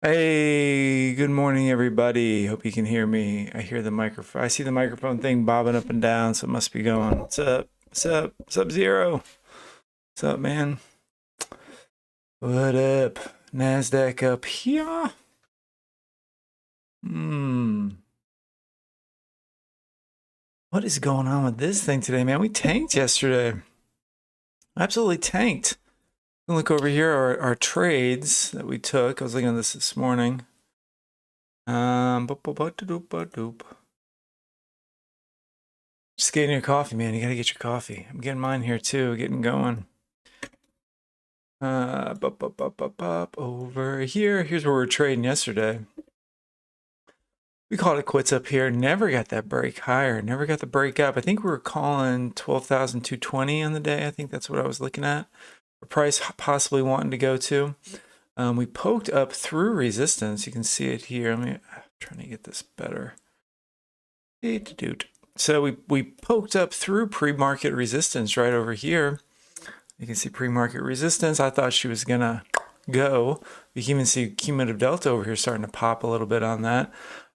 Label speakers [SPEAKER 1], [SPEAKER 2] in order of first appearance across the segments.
[SPEAKER 1] Hey, good morning, everybody. Hope you can hear me. I hear the microphone. I see the microphone thing bobbing up and down, so it must be going. What's up? What's up? What's up, Zero? What's up, man? What up? Nasdaq up here. What is going on with this thing today, man? We tanked yesterday. Absolutely tanked. Look over here, our trades that we took. I was looking at this morning. Just getting your coffee, man. You gotta get your coffee. I'm getting mine here too, getting going. Over here. Here's where we were trading yesterday. We called it quits up here. Never got that break higher. Never got the break up. I think we were calling 12,220 on the day. I think that's what I was looking at. The price possibly wanting to go to. We poked up through resistance. You can see it here. I'm trying to get this better. So we poked up through pre-market resistance right over here. You can see pre-market resistance. I thought she was gonna go. You can even see cumulative delta over here starting to pop a little bit on that.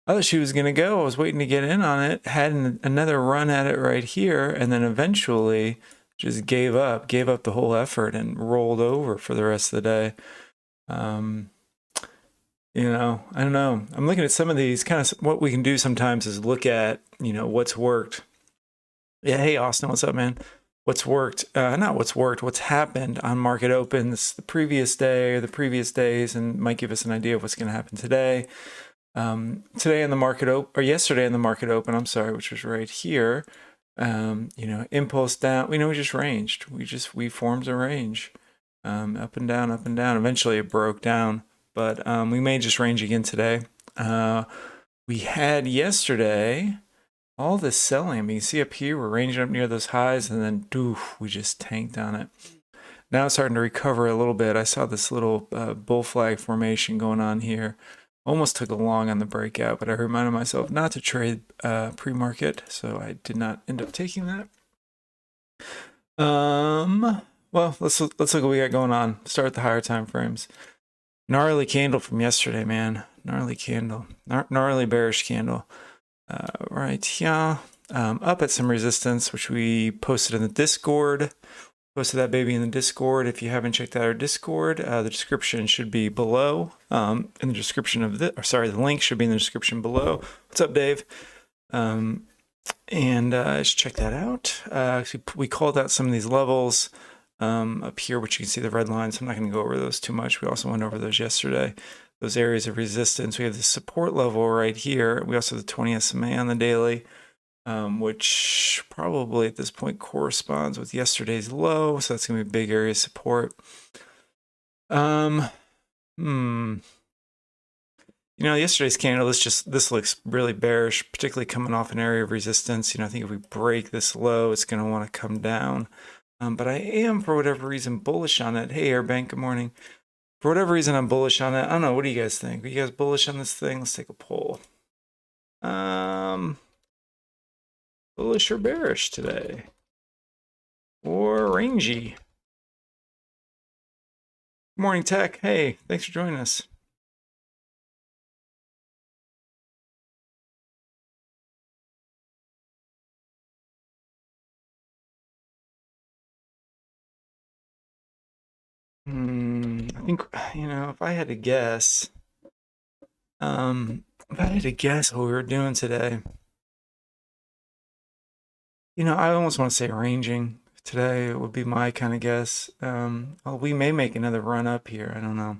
[SPEAKER 1] I thought she was gonna go. I was waiting to get in on it. Had another run at it right here, and then eventually just gave up the whole effort and rolled over for the rest of the day. I don't know. I'm looking at some of these. Kind of what we can do sometimes is look at, what's worked. Yeah, hey Austin, what's up, man? What's worked, not what's worked, what's happened on market opens the previous day or the previous days, and might give us an idea of what's going to happen today. Today in the market open, or yesterday in the market open, I'm sorry, which was right here. Impulse down. We just ranged. We formed a range, up and down, up and down. Eventually it broke down, but we may just range again today. We had yesterday all this selling. I mean, you see up here, we're ranging up near those highs, and then doof, we just tanked on it. Now it's starting to recover a little bit. I saw this little bull flag formation going on here. Almost took a long on the breakout, but I reminded myself not to trade pre-market, so I did not end up taking that. Well, let's look what we got going on. Start with the higher time frames. Gnarly candle from yesterday, man. Gnarly candle. Gnarly bearish candle. Right here. Up at some resistance, which we posted in the Discord. Posted that baby in the Discord. If you haven't checked out our Discord, the description should be below. In the description of this, the link should be in the description below. What's up, Dave? Just check that out. We called out some of these levels up here, which you can see the red lines. I'm not going to go over those too much. We also went over those yesterday. Those areas of resistance. We have the support level right here. We also have the 20 SMA on the daily, which probably at this point corresponds with yesterday's low. So that's going to be a big area of support. Yesterday's candle, this looks really bearish, particularly coming off an area of resistance. I think if we break this low, it's going to want to come down. But I am, for whatever reason, bullish on it. Hey, Airbank, good morning. For whatever reason, I'm bullish on it. I don't know. What do you guys think? Are you guys bullish on this thing? Let's take a poll. Bullish or bearish today? Or rangy? Good morning, Tech. Hey, thanks for joining us. I think, if I had to guess, what we were doing today, I almost want to say ranging today would be my kind of guess. We may make another run up here. I don't know.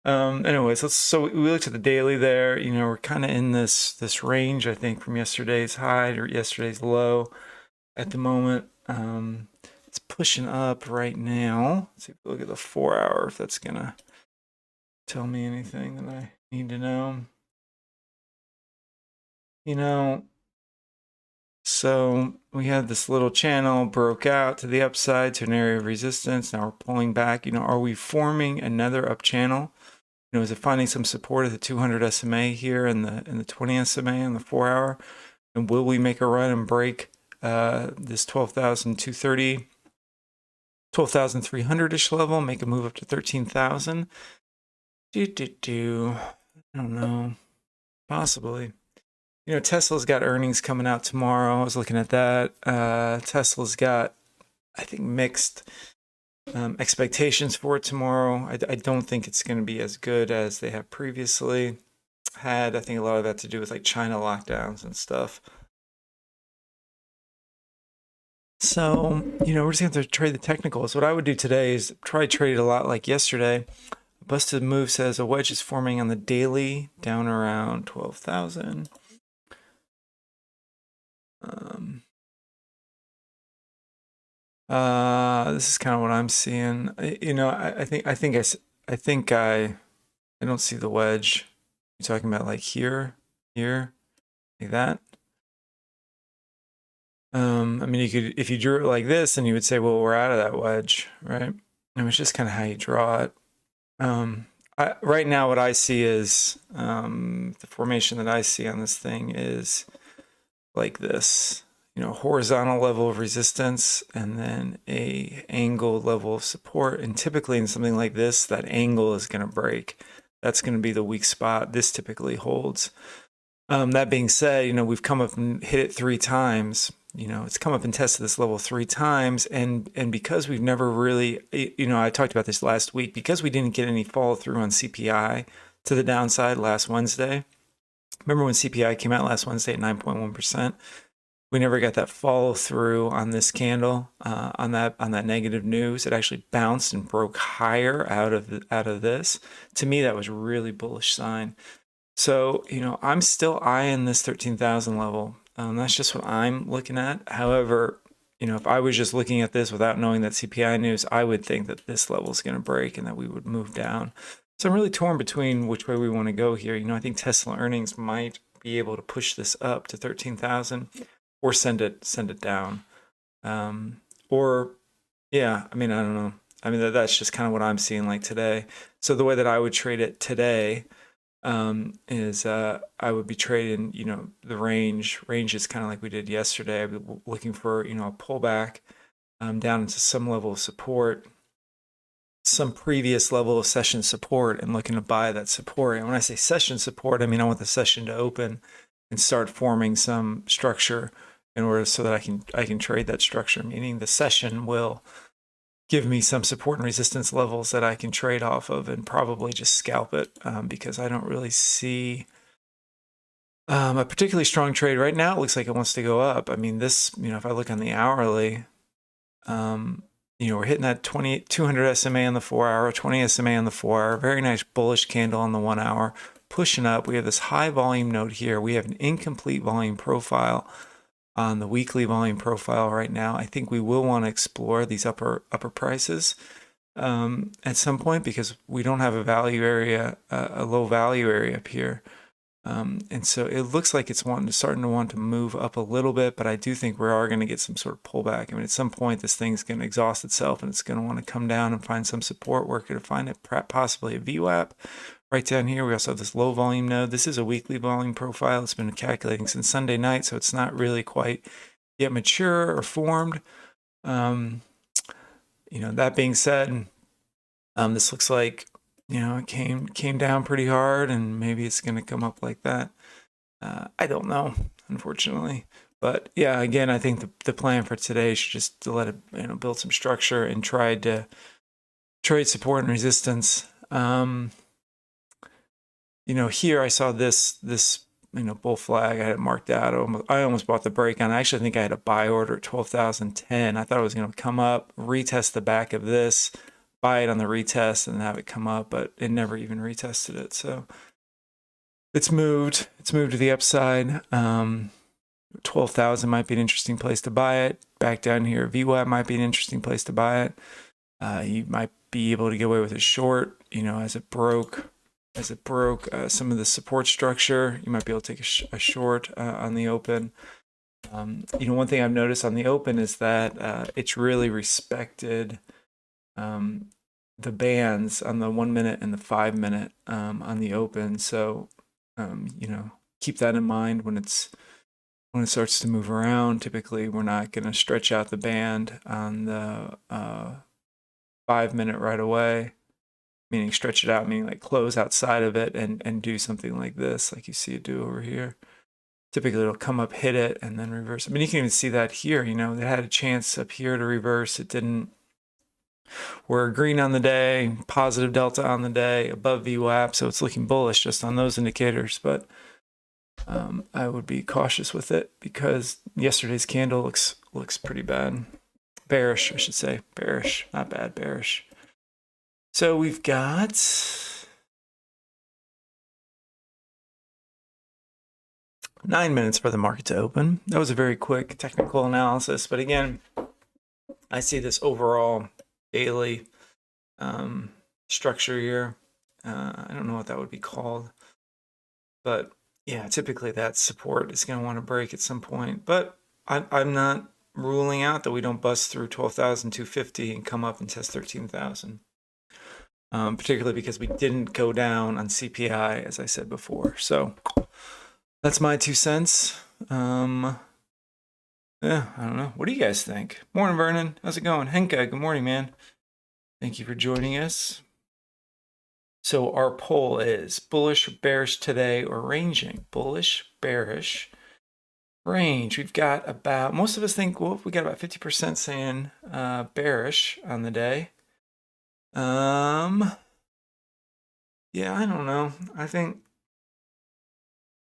[SPEAKER 1] Anyways, so we looked at the daily there. We're kind of in this range, I think, from yesterday's high to yesterday's low at the moment. It's pushing up right now. Let's see if we look at the 4-hour, if that's gonna tell me anything that I need to know. So we had this little channel, broke out to the upside to an area of resistance. Now we're pulling back. Are we forming another up channel? Is it finding some support at the 200 SMA here and the 20 SMA and the 4-hour? And will we make a run and break this 12,230, 12,300-ish level, make a move up to 13,000? I don't know. Possibly. You know, Tesla's got earnings coming out tomorrow. I was looking at that. Tesla's got, I think, mixed expectations for it tomorrow. I don't think it's going to be as good as they have previously had. I think a lot of that to do with like China lockdowns and stuff. So, you know, we're just going to have to trade the technicals. What I would do today is try to trade it a lot like yesterday. Busted move says a wedge is forming on the daily down around 12,000. This is kind of what I'm seeing. You know, I don't see the wedge. You're talking about like here, like that. I mean, you could, if you drew it like this, then you would say, well, we're out of that wedge, right? And it's just kind of how you draw it. Right now, what I see is the formation that I see on this thing is like this, you know, horizontal level of resistance and then a angled level of support. And typically in something like this, that angle is going to break. That's going to be the weak spot. This typically holds. That being said, you know, we've come up and hit it 3 times. You know, it's come up and tested this level 3 times. And because we've never really, you know, I talked about this last week, because we didn't get any follow through on CPI to the downside last Wednesday. Remember when CPI came out last Wednesday at 9.1%? We never got that follow through on this candle, on that negative news. It actually bounced and broke higher out of this. To me, that was a really bullish sign. So, you know, I'm still eyeing this 13,000 level. That's just what I'm looking at. However, you know, if I was just looking at this without knowing that CPI news, I would think that this level is going to break and that we would move down. So I'm really torn between which way we want to go here. You know, I think Tesla earnings might be able to push this up to 13,000 or send it down. Or yeah, I mean, I don't know. I mean, that's just kind of what I'm seeing like today. So the way that I would trade it today is I would be trading, you know, the range is kind of like we did yesterday. I'd be looking for, you know, a pullback down into some level of support, some previous level of session support, and looking to buy that support. And when I say session support, I mean I want the session to open and start forming some structure in order so that I can trade that structure, meaning the session will give me some support and resistance levels that I can trade off of and probably just scalp it because I don't really see a particularly strong trade right now. It looks like it wants to go up. I mean, this, you know, if I look on the hourly, you know, we're hitting that 200 SMA on the 4 hour, 20 SMA on the 4 hour, very nice bullish candle on the 1 hour, pushing up. We have this high volume node here. We have an incomplete volume profile on the weekly volume profile right now. I think we will want to explore these upper prices at some point because we don't have a value area, a low value area up here. And so it looks like it's starting to want to move up a little bit, but I do think we are going to get some sort of pullback. I mean, at some point, this thing's going to exhaust itself and it's going to want to come down and find some support. We're going to find it possibly a VWAP. Right down here, we also have this low volume node. This is a weekly volume profile. It's been calculating since Sunday night, so it's not really quite yet mature or formed. You know, that being said, this looks like, you know, it came down pretty hard, and maybe it's going to come up like that. I don't know, unfortunately. But yeah, again, I think the plan for today should just to let it, you know, build some structure and try to trade support and resistance. You know, here I saw this you know, bull flag. I had it marked out. I almost bought the break on. I actually think I had a buy order at 12,010. I thought it was going to come up, retest the back of this, buy it on the retest, and have it come up, but it never even retested it. So it's moved. It's moved to the upside. 12,000 might be an interesting place to buy it. Back down here, VWAP might be an interesting place to buy it. You might be able to get away with a short, you know, as it broke some of the support structure. You might be able to take a short on the open. You know, one thing I've noticed on the open is that it's really respected the bands on the 1 minute and the 5 minute on the open. So, you know, keep that in mind when it starts to move around. Typically, we're not going to stretch out the band on the 5 minute right away. meaning stretch it out, meaning like close outside of it and do something like this, like you see it do over here. Typically it'll come up, hit it, and then reverse. I mean, you can even see that here, you know, they had a chance up here to reverse. It didn't. We're green on the day, positive delta on the day, above VWAP, so it's looking bullish just on those indicators, but I would be cautious with it because yesterday's candle looks pretty bad. Bearish, I should say. Bearish, not bad, bearish. So we've got 9 minutes for the market to open. That was a very quick technical analysis, but again, I see this overall daily structure here. I don't know what that would be called, but yeah, typically that support is going to want to break at some point, but I'm not ruling out that we don't bust through 12,250 and come up and test 13,000. Particularly because we didn't go down on CPI, as I said before. So that's my 2 cents. Yeah, I don't know. What do you guys think? Morning, Vernon. How's it going? Henka, good morning, man. Thank you for joining us. So our poll is bullish, bearish today, or ranging? Bullish, bearish, range. We've got about, most of us think, well, we got about 50% saying bearish on the day. Yeah, I don't know. I think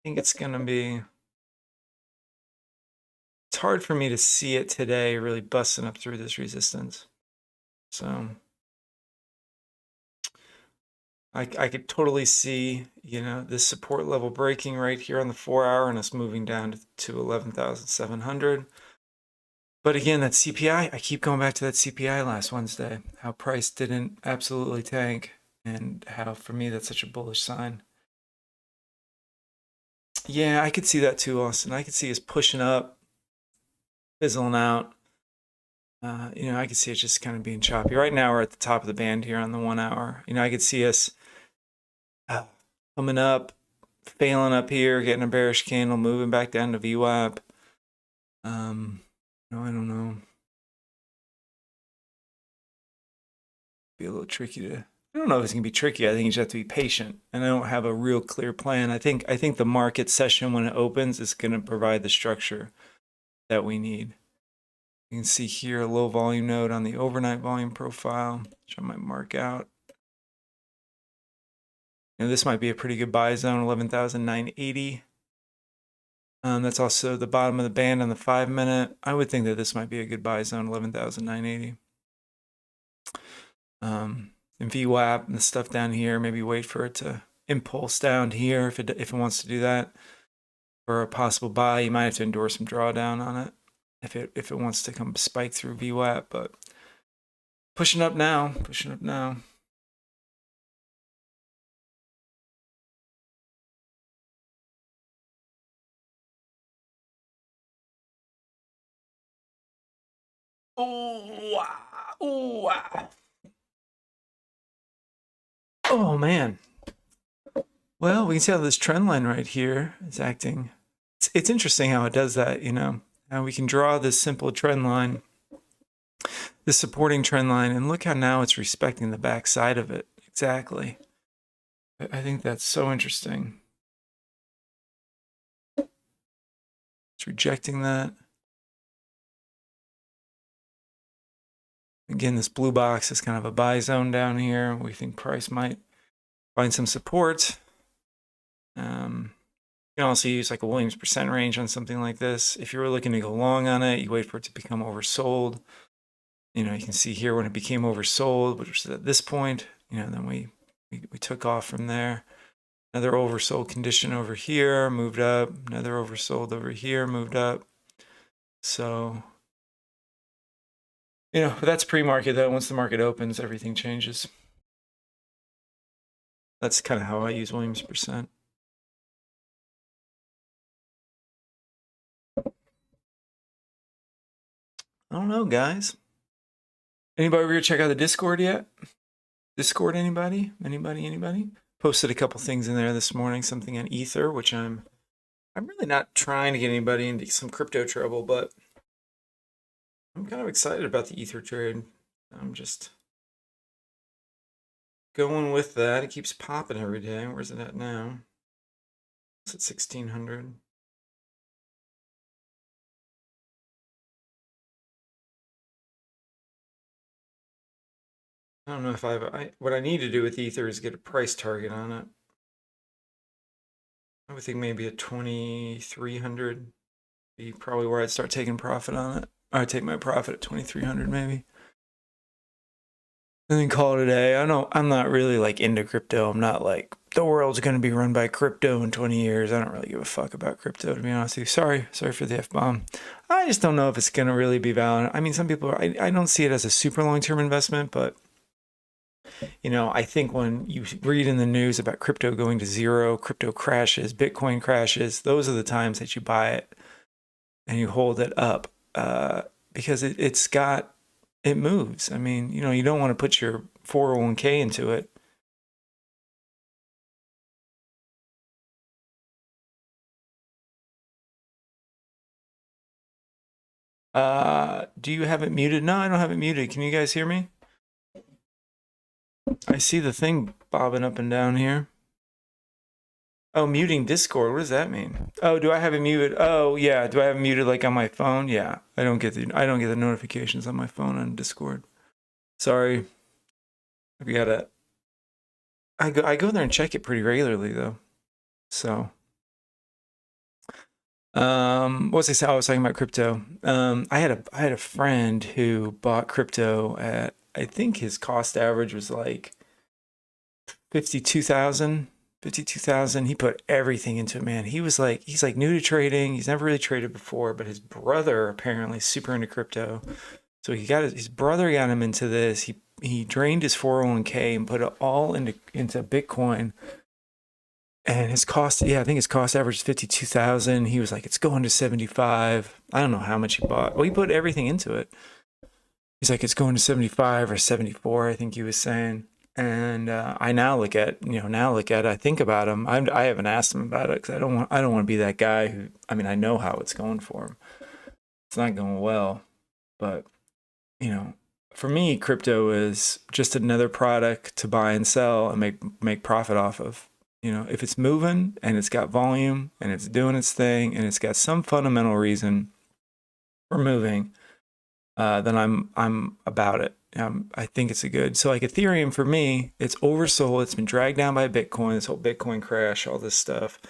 [SPEAKER 1] it's gonna be, it's hard for me to see it today really busting up through this resistance. So I could totally see, you know, this support level breaking right here on the 4-hour and us moving down to 11,700. But again, that CPI, I keep going back to that CPI last Wednesday, how price didn't absolutely tank, and how for me that's such a bullish sign. Yeah, I could see that too, Austin. I could see us pushing up, fizzling out. You know, I could see it just kind of being choppy. Right now, we're at the top of the band here on the 1-hour. You know, I could see us coming up, failing up here, getting a bearish candle, moving back down to VWAP. No, I don't know. Be a little tricky to. I don't know if it's gonna be tricky. I think you just have to be patient, and I don't have a real clear plan. I think the market session when it opens is going to provide the structure that we need. You can see here a low volume node on the overnight volume profile, which I might mark out. And this might be a pretty good buy zone, 11,980. That's also the bottom of the band on the 5-minute. I would think that this might be a good buy zone, 11,980. And VWAP and the stuff down here, maybe wait for it to impulse down here if it wants to do that. For a possible buy, you might have to endorse some drawdown on it if it wants to come spike through VWAP, but pushing up now, pushing up now. Oh man. Well, we can see how this trend line right here is acting. It's interesting how it does that, you know. Now we can draw this simple trend line, this supporting trend line, and look how now it's respecting the back side of it. Exactly. I think that's so interesting. It's rejecting that. Again, this blue box is kind of a buy zone down here. We think price might find some support. You can also use like a Williams percent range on something like this. If you were looking to go long on it, you wait for it to become oversold. You know, you can see here when it became oversold, which was at this point, you know, then we took off from there. Another oversold condition over here, moved up. Another oversold over here, moved up. So, you know, but that's pre-market though. Once the market opens, everything changes. That's kind of how I use Williams percent. I don't know, guys. Anybody over here check out the Discord yet? Discord, anybody? Anybody? Posted a couple things in there this morning, something on Ether, which I'm really not trying to get anybody into some crypto trouble, but I'm kind of excited about the Ether trade. I'm just going with that. It keeps popping every day. Where's it at now? It's at 1600. I don't know if what I need to do with Ether is get a price target on it. I would think maybe at 2300 be probably where I'd start taking profit on it. I'd take my profit at 2300 maybe. And then call it a day. I'm not really like into crypto. I'm not like the world's going to be run by crypto in 20 years. I don't really give a fuck about crypto, to be honest with you. Sorry for the F-bomb. I just don't know if it's going to really be valid. I mean, some people, I don't see it as a super long-term investment, but I think when you read in the news about crypto going to zero, crypto crashes, Bitcoin crashes, those are the times that you buy it and you hold it up because it moves. I mean, you don't want to put your 401k into it. Do you have it muted? No, I don't have it muted. Can you guys hear me? I see the thing bobbing up and down here. Oh, muting Discord. What does that mean? Oh, do I have it muted? Oh, yeah. Do I have it muted like on my phone? Yeah. I don't get the notifications on my phone on Discord. Sorry. We gotta. I go there and check it pretty regularly though. So. What was I saying? I was talking about crypto. I had a friend who bought crypto at, I think his cost average was like 52,000. He put everything into it, man. He's like new to trading. He's never really traded before, but his brother apparently is super into crypto. So his brother got him into this. He drained his 401k and put it all into Bitcoin. And his cost, I think his cost average is 52,000. He was like, it's going to 75. I don't know how much he bought. Well, he put everything into it. He's like, it's going to 75 or 74, I think he was saying. And I now look at, I think about him. I haven't asked him about it because I don't want to be that guy who, I know how it's going for him. It's not going well, but for me, crypto is just another product to buy and sell and make profit off of. If it's moving and it's got volume and it's doing its thing and it's got some fundamental reason for moving, then I'm about it. I think it's a good. So like Ethereum for me, it's oversold. It's been dragged down by Bitcoin, this whole Bitcoin crash, all this stuff.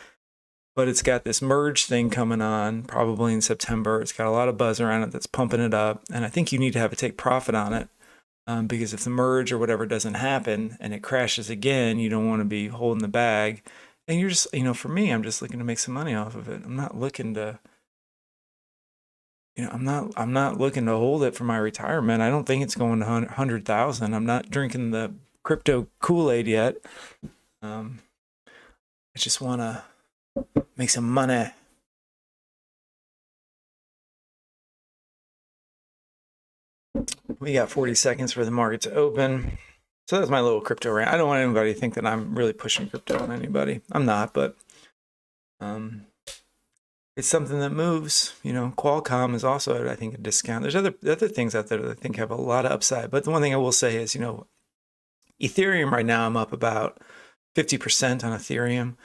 [SPEAKER 1] But it's got this merge thing coming on probably in September. It's got a lot of buzz around it that's pumping it up. And I think you need to have a take profit on it. Because if the merge or whatever doesn't happen and it crashes again, you don't want to be holding the bag. And you're just, for me, I'm just looking to make some money off of it. I'm not looking to, I'm not looking to hold it for my retirement. I don't think it's going to 100,000. I'm not drinking the crypto Kool-Aid yet. I just want to make some money. We got 40 seconds for the market to open. So that's my little crypto rant. I don't want anybody to think that I'm really pushing crypto on anybody. I'm not, but it's something that moves. Qualcomm is also at, I think, a discount. There's other things out there that I think have a lot of upside. But the one thing I will say is, Ethereum right now, I'm up about 50% on Ethereum.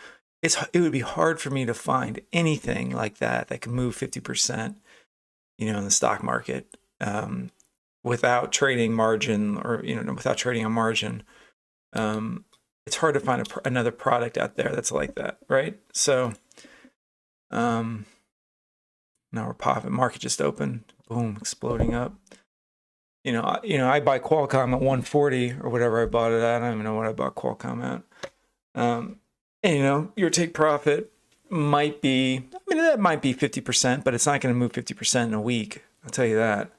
[SPEAKER 1] It would be hard for me to find anything like that can move 50%, in the stock market. Without trading margin or, without trading a margin, it's hard to find another product out there that's like that, right? So now we're popping. Market just opened. Boom, exploding up. I buy Qualcomm at 140 or whatever I bought it at. I don't even know what I bought Qualcomm at. And, your take profit might be, that might be 50%, but it's not going to move 50% in a week. I'll tell you that.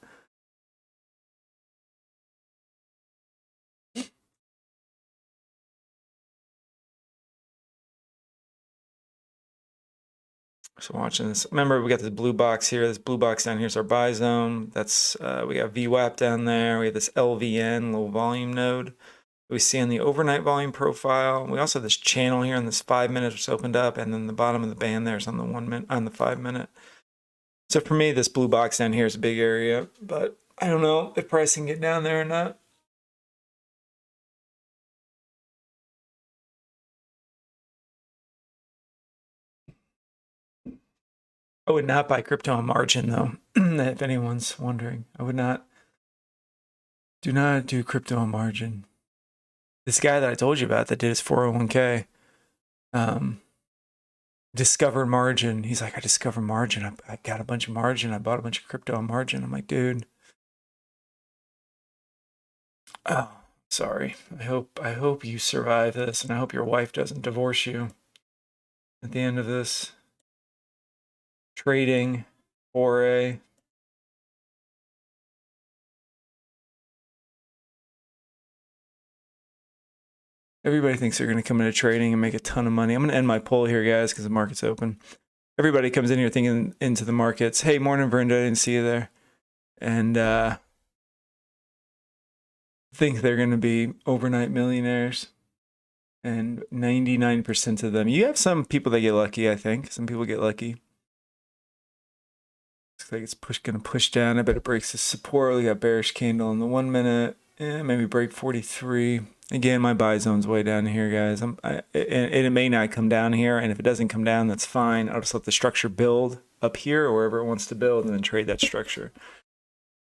[SPEAKER 1] So watching this, remember we got this blue box here. This blue box down here is our buy zone. That's we got VWAP down there. We have this LVN, low volume node. We see on the overnight volume profile. We also have this channel here in this 5 minutes, which opened up, and then the bottom of the band there is on the 1 minute, on the 5 minute. So for me, this blue box down here is a big area, but I don't know if price can get down there or not. I would not buy crypto on margin though. If anyone's wondering, I would not. Do not do crypto on margin. This guy that I told you about that did his 401k, discovered margin. He's like, I discovered margin. I got a bunch of margin. I bought a bunch of crypto on margin. I'm like, dude. Oh, sorry. I hope you survive this, and I hope your wife doesn't divorce you at the end of this trading foray. Everybody thinks they're going to come into trading and make a ton of money. I'm going to end my poll here, guys, because the market's open. Everybody comes in here thinking into the markets. Hey, morning, Brenda. I didn't see you there. And think they're going to be overnight millionaires. And 99% of them. You have some people that get lucky, I think. Some people get lucky. Looks like it's going to push down. I bet it breaks the support. We got bearish candle in the 1 minute. Maybe break 43. Again, my buy zone's way down here, guys. And it may not come down here. And if it doesn't come down, that's fine. I'll just let the structure build up here or wherever it wants to build and then trade that structure.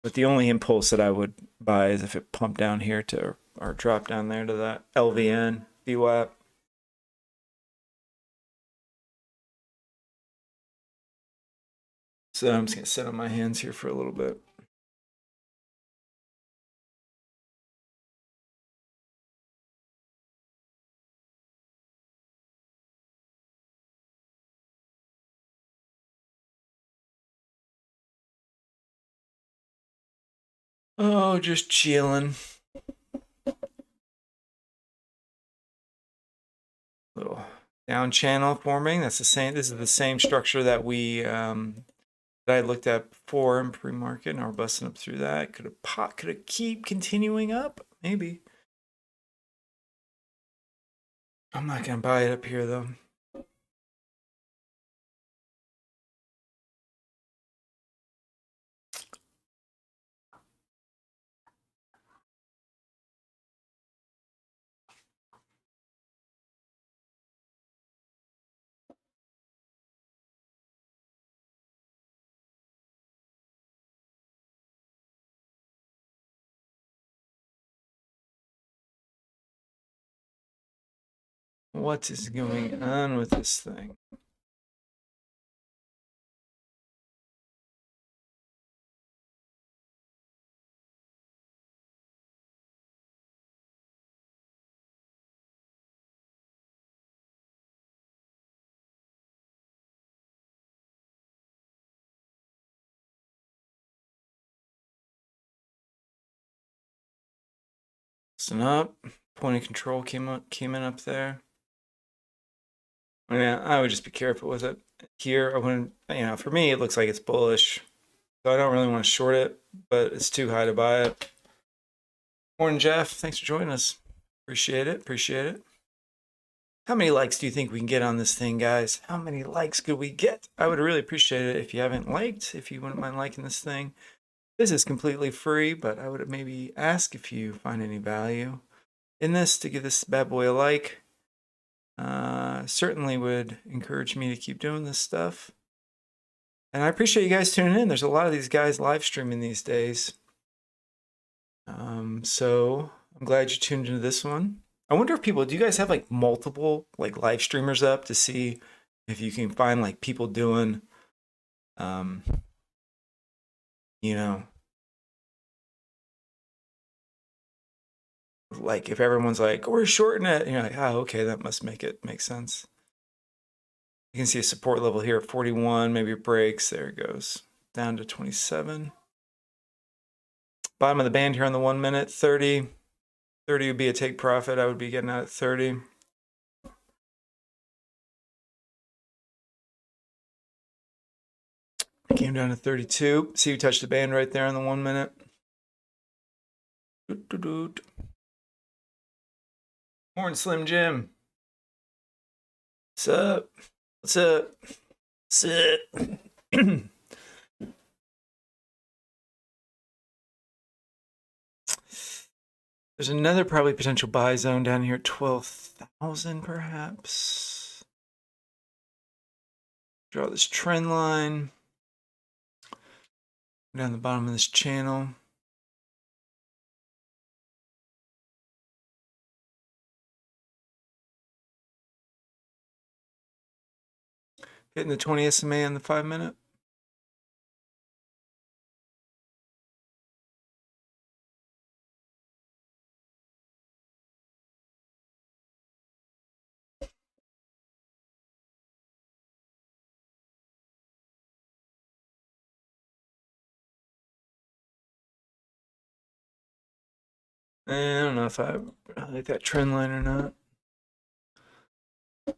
[SPEAKER 1] But the only impulse that I would buy is if it pumped down here to or dropped down there to that LVN, VWAP. So I'm just going to sit on my hands here for a little bit. Oh, just chilling. Little down channel forming. That's the same. This is the same structure that we that I looked at before in pre-market. Now we're busting up through that. Could it keep continuing up? Maybe. I'm not gonna buy it up here though. What is going on with this thing? Listen up. Point of control came in up there. I mean, I would just be careful with it. Here, I wouldn't, for me, it looks like it's bullish. So I don't really want to short it, but it's too high to buy it. Morning, Jeff. Thanks for joining us. Appreciate it. Appreciate it. How many likes do you think we can get on this thing, guys? How many likes could we get? I would really appreciate it if you haven't liked, if you wouldn't mind liking this thing. This is completely free, but I would maybe ask if you find any value in this to give this bad boy a like. Certainly would encourage me to keep doing this stuff. And I appreciate you guys tuning in. There's a lot of these guys live streaming these days. So I'm glad you tuned into this one. I wonder if do you guys have like multiple like live streamers up to see if you can find like people doing, like if everyone's like, we're shorting it, and you're like, oh, okay, that must make sense. You can see a support level here at 41, maybe it breaks. There it goes down to 27. Bottom of the band here on the 1 minute, 30. 30 would be a take profit. I would be getting out at 30. Came down to 32. See, we touched the band right there on the 1 minute. Morning, Slim Jim. What's up? What's up? Sit. There's another probably potential buy zone down here at 12,000 perhaps. Draw this trend line down the bottom of this channel. Hitting the 20 SMA on the 5-minute. I don't know if I like that trend line or not. I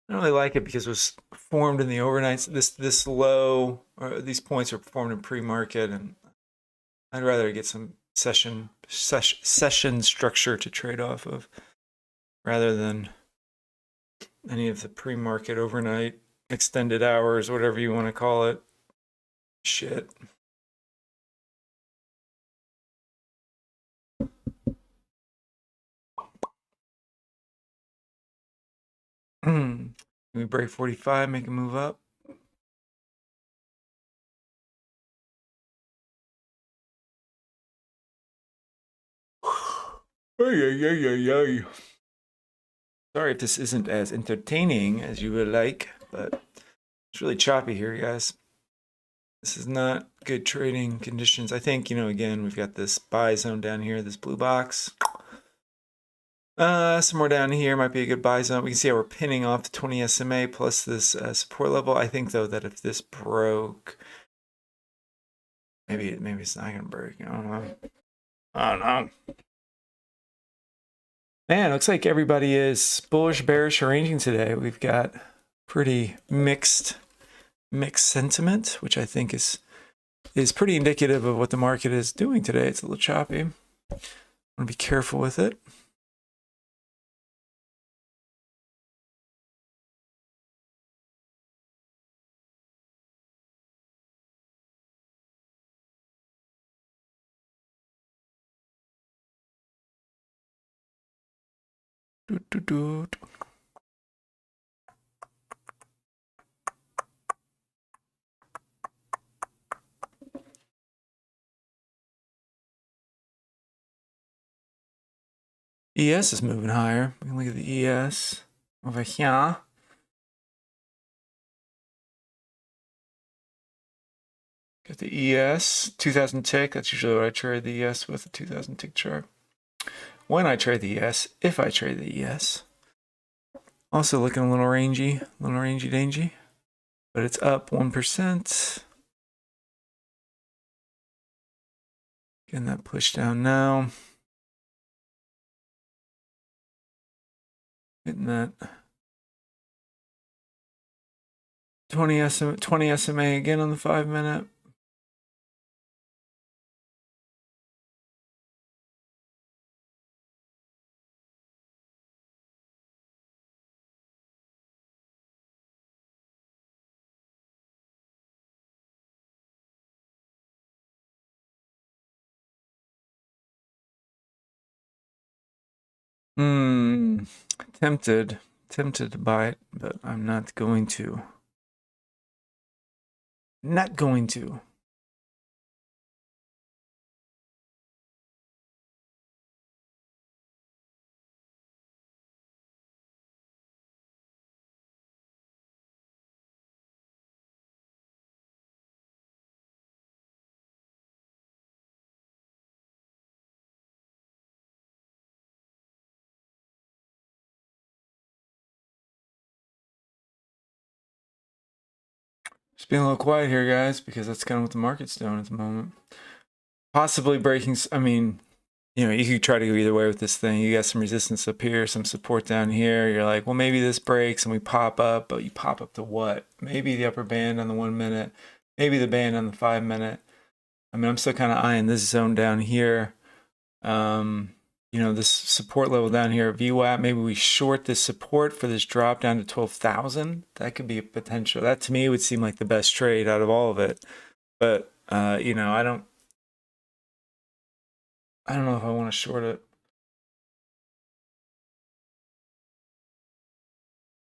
[SPEAKER 1] don't really like it because it was formed in the overnights. This low, or these points are formed in pre-market, and I'd rather get some session structure to trade off of rather than any of the pre-market, overnight, extended hours, whatever you want to call it. Shit. We break 45, make a move up. Sorry if this isn't as entertaining as you would like, but it's really choppy here, guys. This is not good trading conditions. I think, again, we've got this buy zone down here, this blue box. Somewhere down here might be a good buy zone. We can see how we're pinning off the 20 SMA plus this support level. I think, though, that if this broke, maybe it's not going to break. I don't know. Man, looks like everybody is bullish, bearish, or ranging today. We've got pretty mixed sentiment, which I think is pretty indicative of what the market is doing today. It's a little choppy. I want to be careful with it. ES is moving higher. We can look at the ES over here. Got the ES 2000 tick. That's usually what I trade the ES with, a 2000 tick chart. When I trade the ES, if I trade the ES. Also looking a little rangy dangy, but it's up 1%. Getting that push down now. Hitting that 20 SMA again on the 5-minute. Tempted to buy it, but I'm not going to. Not going to. Just being a little quiet here, guys, because that's kind of what the market's doing at the moment. Possibly breaking. I mean, you could try to go either way with this thing. You got some resistance up here, some support down here. You're like, well, maybe this breaks and we pop up, but you pop up to what? Maybe the upper band on the 1-minute, maybe the band on the 5-minute. I mean, I'm still kind of eyeing this zone down here. This support level down here, VWAP, maybe we short this support for this drop down to 12,000. That could be a potential. That to me would seem like the best trade out of all of it. But, I don't know if I want to short it.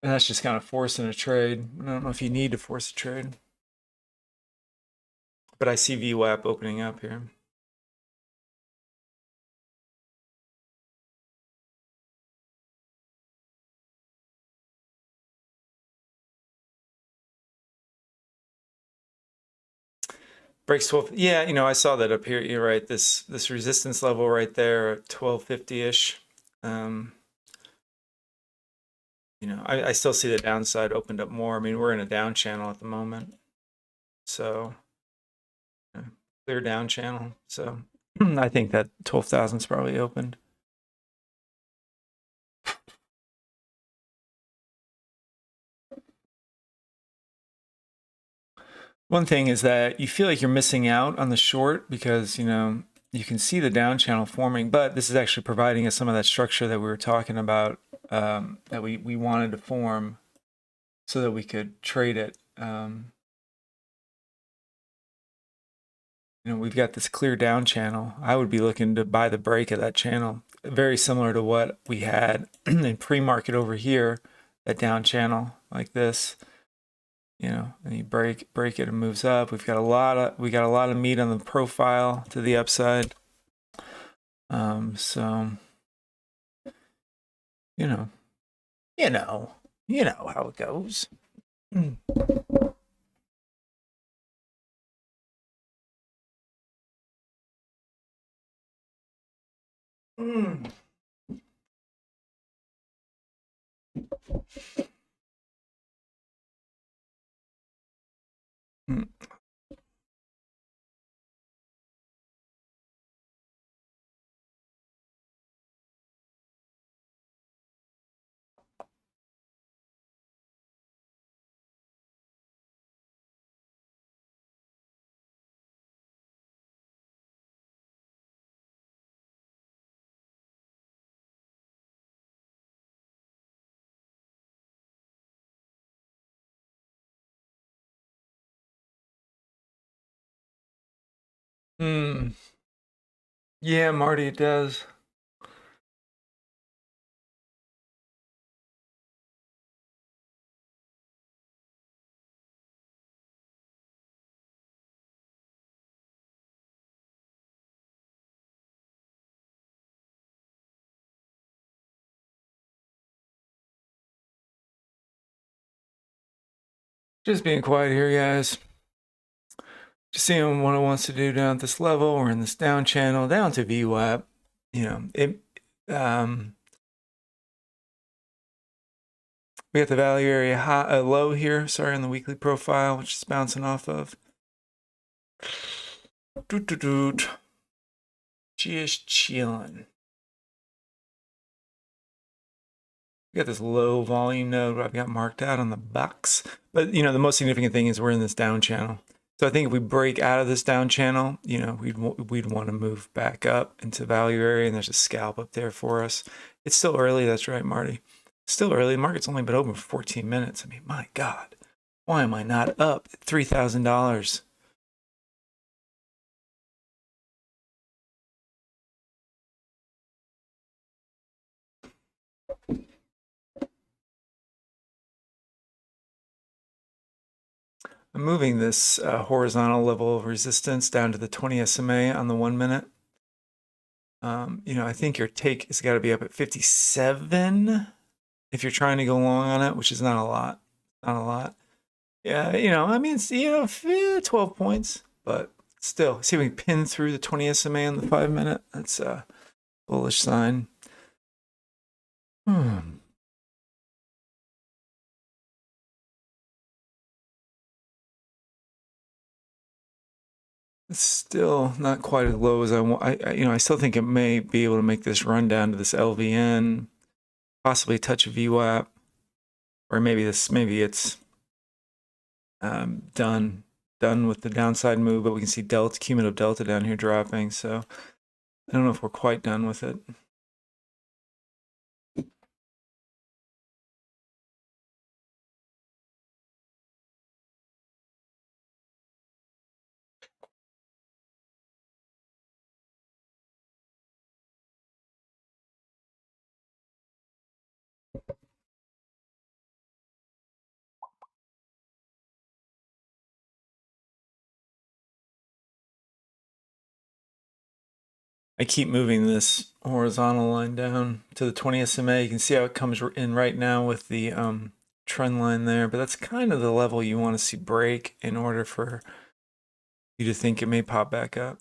[SPEAKER 1] And that's just kind of forcing a trade. I don't know if you need to force a trade. But I see VWAP opening up here. Breaks 12. Yeah, I saw that up here. You're right. This resistance level right there at 1250-ish. I still see the downside opened up more. I mean, we're in a down channel at the moment. So clear down channel. So I think that 12,000 is probably opened. One thing is that you feel like you're missing out on the short because, you can see the down channel forming, but this is actually providing us some of that structure that we were talking about, that we wanted to form so that we could trade it. We've got this clear down channel. I would be looking to buy the break of that channel, very similar to what we had in pre-market over here, that down channel like this. And you break it and moves up. We got a lot of meat on the profile to the upside. So you know how it goes. Mm. Mm. Mm. Yeah, Marty, it does. Just being quiet here, guys. Just seeing what it wants to do down at this level. We're in this down channel, down to VWAP. We got the value area high, low here, sorry, on the weekly profile, which is bouncing off of. Just chilling. We got this low volume node I've got marked out on the box. But, the most significant thing is we're in this down channel. So I think if we break out of this down channel, we'd want to move back up into value area, and there's a scalp up there for us. It's still early. That's right, Marty. Still early. The market's only been open for 14 minutes. I mean, my God, why am I not up at $3,000? I'm moving this horizontal level of resistance down to the 20 SMA on the 1 minute. I think your take has got to be up at 57 if you're trying to go long on it, which is not a lot. Not a lot. Yeah, I mean, it's, 12 points, but still, see if we can pin through the 20 SMA on the 5 minute. That's a bullish sign. It's still not quite as low as I want. I still think it may be able to make this run down to this LVN, possibly touch a VWAP, or maybe it's done with the downside move. But we can see cumulative delta down here dropping. So I don't know if we're quite done with it. I keep moving this horizontal line down to the 20 SMA. You can see how it comes in right now with the trend line there, but that's kind of the level you want to see break in order for you to think it may pop back up.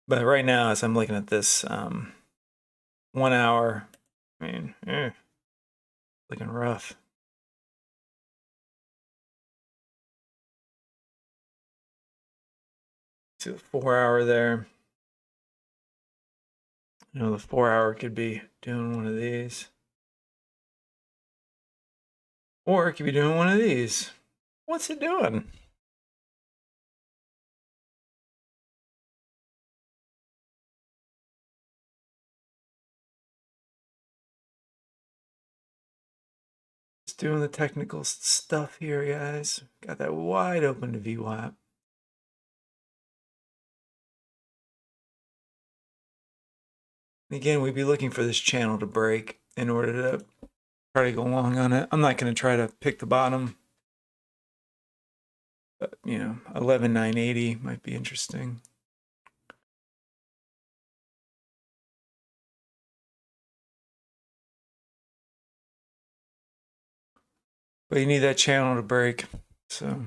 [SPEAKER 1] But right now, as I'm looking at this 1 hour, I mean, looking rough. See the 4 hour there. You know, the 4 hour could be doing one of these. Or it could be doing one of these. What's it doing? Just doing the technical stuff here, guys. Got that wide open to VWAP. Again, we'd be looking for this channel to break in order to try to go long on it. I'm not going to try to pick the bottom. But, you know, 11,980 might be interesting. But you need that channel to break. So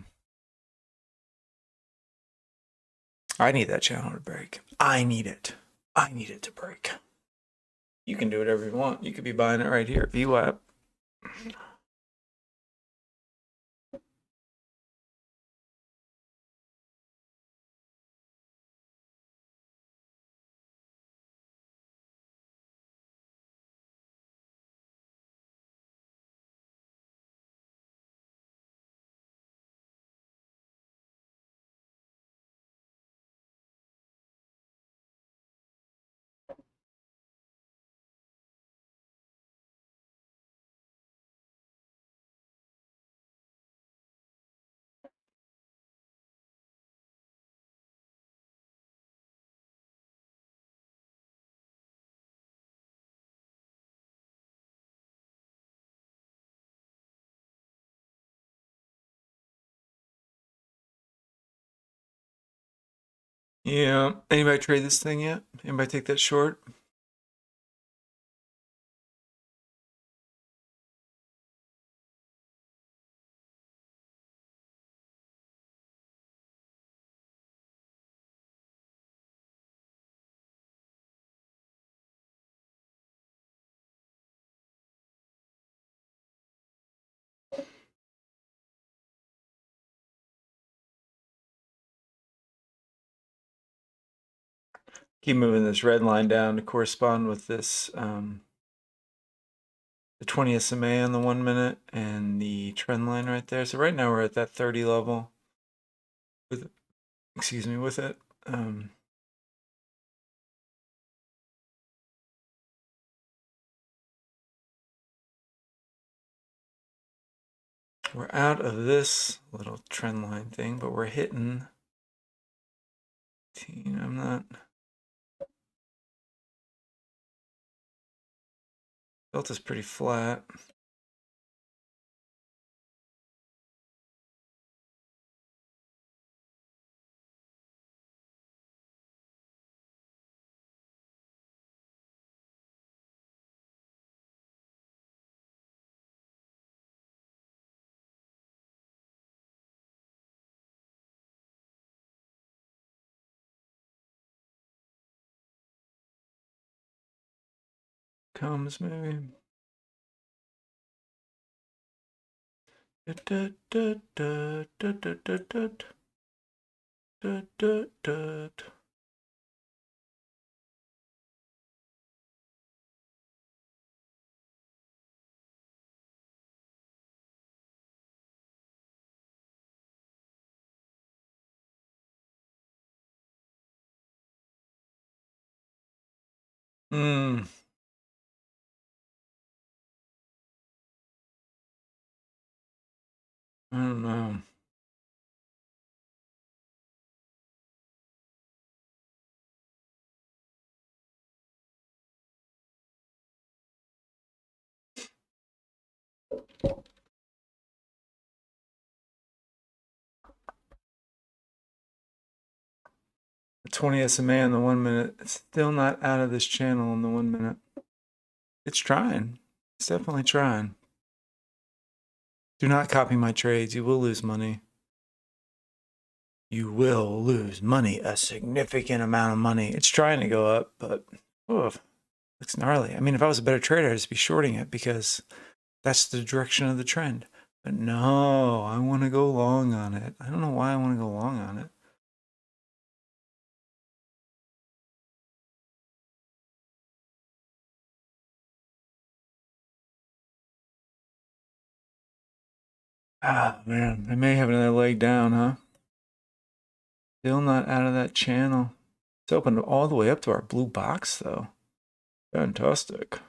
[SPEAKER 1] I need that channel to break. I need it. I need it to break. You can do whatever you want. You could be buying it right here at VWAP. Yeah. Anybody trade this thing yet? Anybody take that short? Keep moving this red line down to correspond with this the 20 SMA on the 1 minute and the trend line right there. So right now we're at that 30 level with, excuse me, with it. We're out of this little trend line thing, but we're hitting. I'm not. Delta's pretty flat. Comes maybe. Hmm. I don't know. 20 SMA on the 1 minute. It's still not out of this channel in the 1 minute. It's trying. It's definitely trying. Do not copy my trades. You will lose money. You will lose money, a significant amount of money. It's trying to go up, but oof, looks gnarly. I mean, if I was a better trader, I'd just be shorting it because that's the direction of the trend. But no, I want to go long on it. I don't know why I want to go long on it. Ah, man, I may have another leg down, huh? Still not out of that channel. It's opened all the way up to our blue box, though. Fantastic.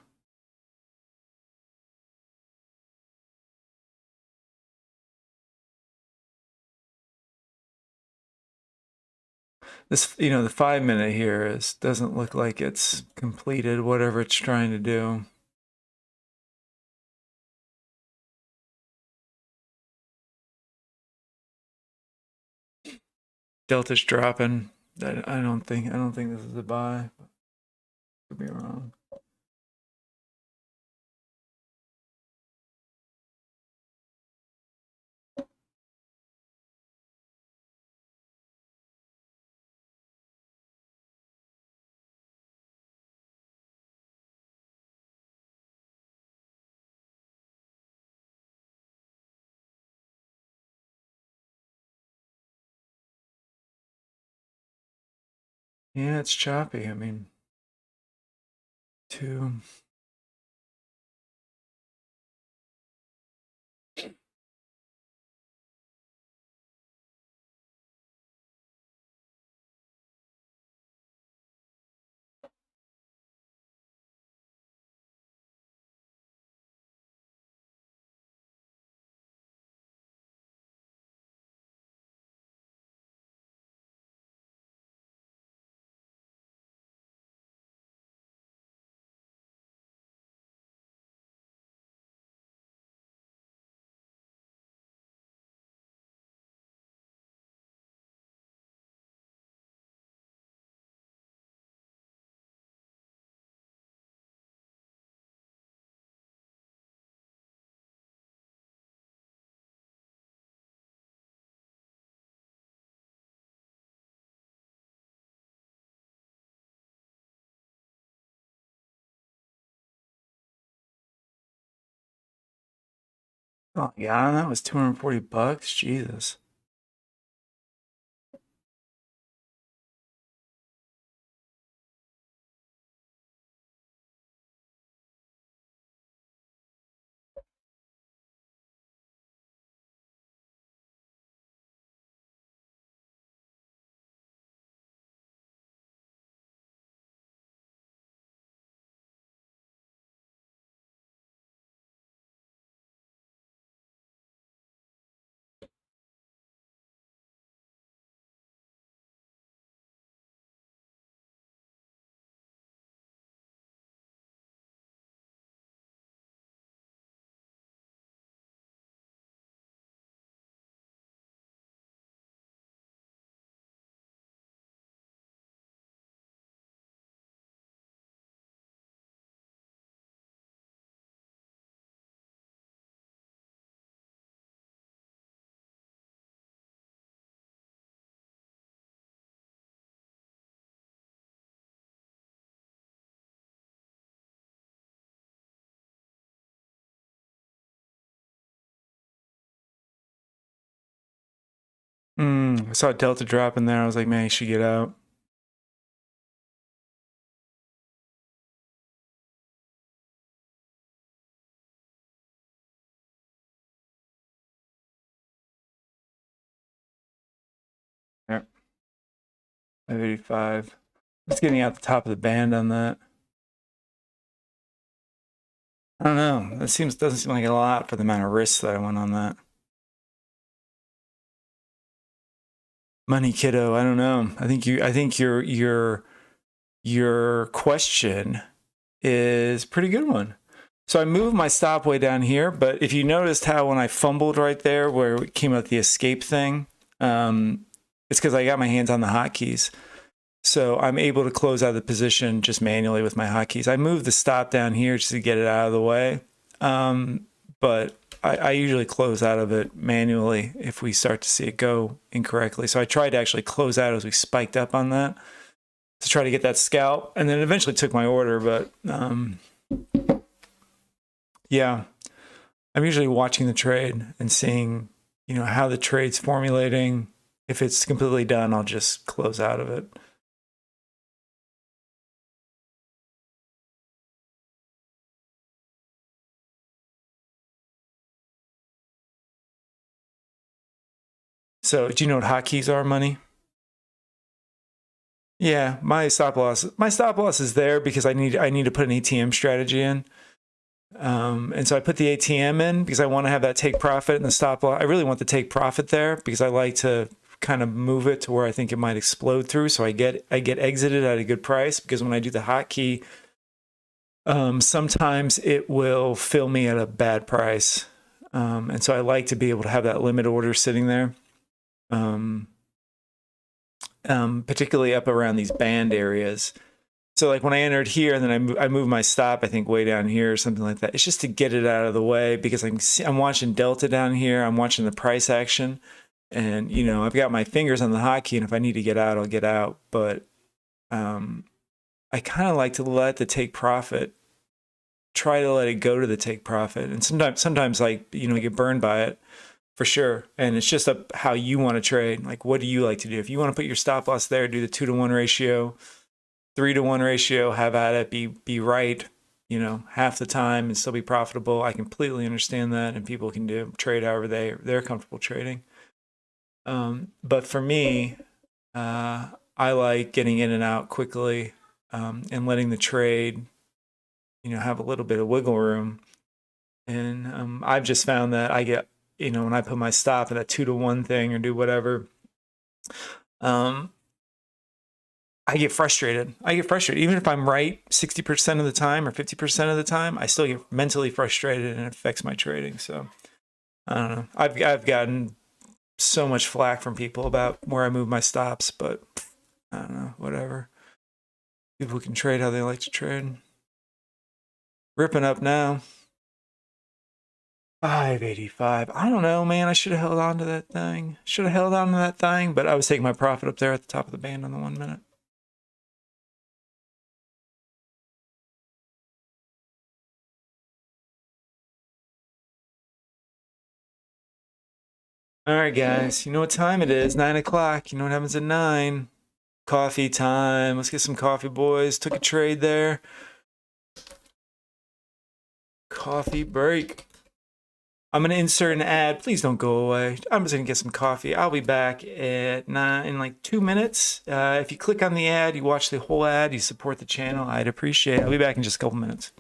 [SPEAKER 1] This, the 5 minute here doesn't look like it's completed whatever it's trying to do. Delta's dropping. I don't think this is a buy. Could be wrong. Yeah, it's choppy. I mean, 2. Oh, yeah, that was $240. Jesus. I saw Delta drop in there. I was like, man, you should get out. Yep. 585. It's getting out the top of the band on that. I don't know. That doesn't seem like a lot for the amount of risk that I went on that. Money, kiddo. I don't know. I think your question is a pretty good one. So I moved my stop way down here, but if you noticed how when I fumbled right there where it came out the escape thing, it's because I got my hands on the hotkeys. So I'm able to close out of the position just manually with my hotkeys. I move the stop down here just to get it out of the way. But I usually close out of it manually if we start to see it go incorrectly. So I tried to actually close out as we spiked up on that to try to get that scalp, and then eventually took my order. But yeah, I'm usually watching the trade and seeing, how the trade's formulating. If it's completely done, I'll just close out of it. So do you know what hotkeys are, Money? Yeah, my stop loss. My stop loss is there because I need to put an ATM strategy in. And so I put the ATM in because I want to have that take profit and the stop loss. I really want the take profit there because I like to kind of move it to where I think it might explode through. So I get exited at a good price, because when I do the hotkey, sometimes it will fill me at a bad price. And so I like to be able to have that limit order sitting there. Particularly up around these band areas. So like when I entered here and then I move my stop, I think way down here or something like that. It's just to get it out of the way, because I'm watching Delta down here. I'm watching the price action, and I've got my fingers on the hotkey, and if I need to get out, I'll get out. But I kind of like to let the take profit, try to let it go to the take profit, and sometimes like get burned by it. For sure. And it's just how you want to trade. Like, what do you like to do? If you want to put your stop loss there, do the 2-to-1 ratio, 3-to-1 ratio, have at it, be right, half the time and still be profitable. I completely understand that. And people can trade however they're comfortable trading. But for me, I like getting in and out quickly, and letting the trade, have a little bit of wiggle room. And I've just found that I get, when I put my stop in that 2-to-1 thing or do whatever, I get frustrated. Even if I'm right 60% of the time or 50% of the time, I still get mentally frustrated, and it affects my trading. So I don't know. I've gotten so much flack from people about where I move my stops, but I don't know, whatever. People can trade how they like to trade. Ripping up now. 585. I don't know, man. I should have held on to that thing. But I was taking my profit up there at the top of the band on the 1 minute. All right, guys. You know what time it is? 9 o'clock. You know what happens at 9? Coffee time. Let's get some coffee, boys. Took a trade there. Coffee break. I'm going to insert an ad. Please don't go away. I'm just going to get some coffee. I'll be back at 9 in like 2 minutes. If you click on the ad, you watch the whole ad, you support the channel, I'd appreciate it. I'll be back in just a couple minutes.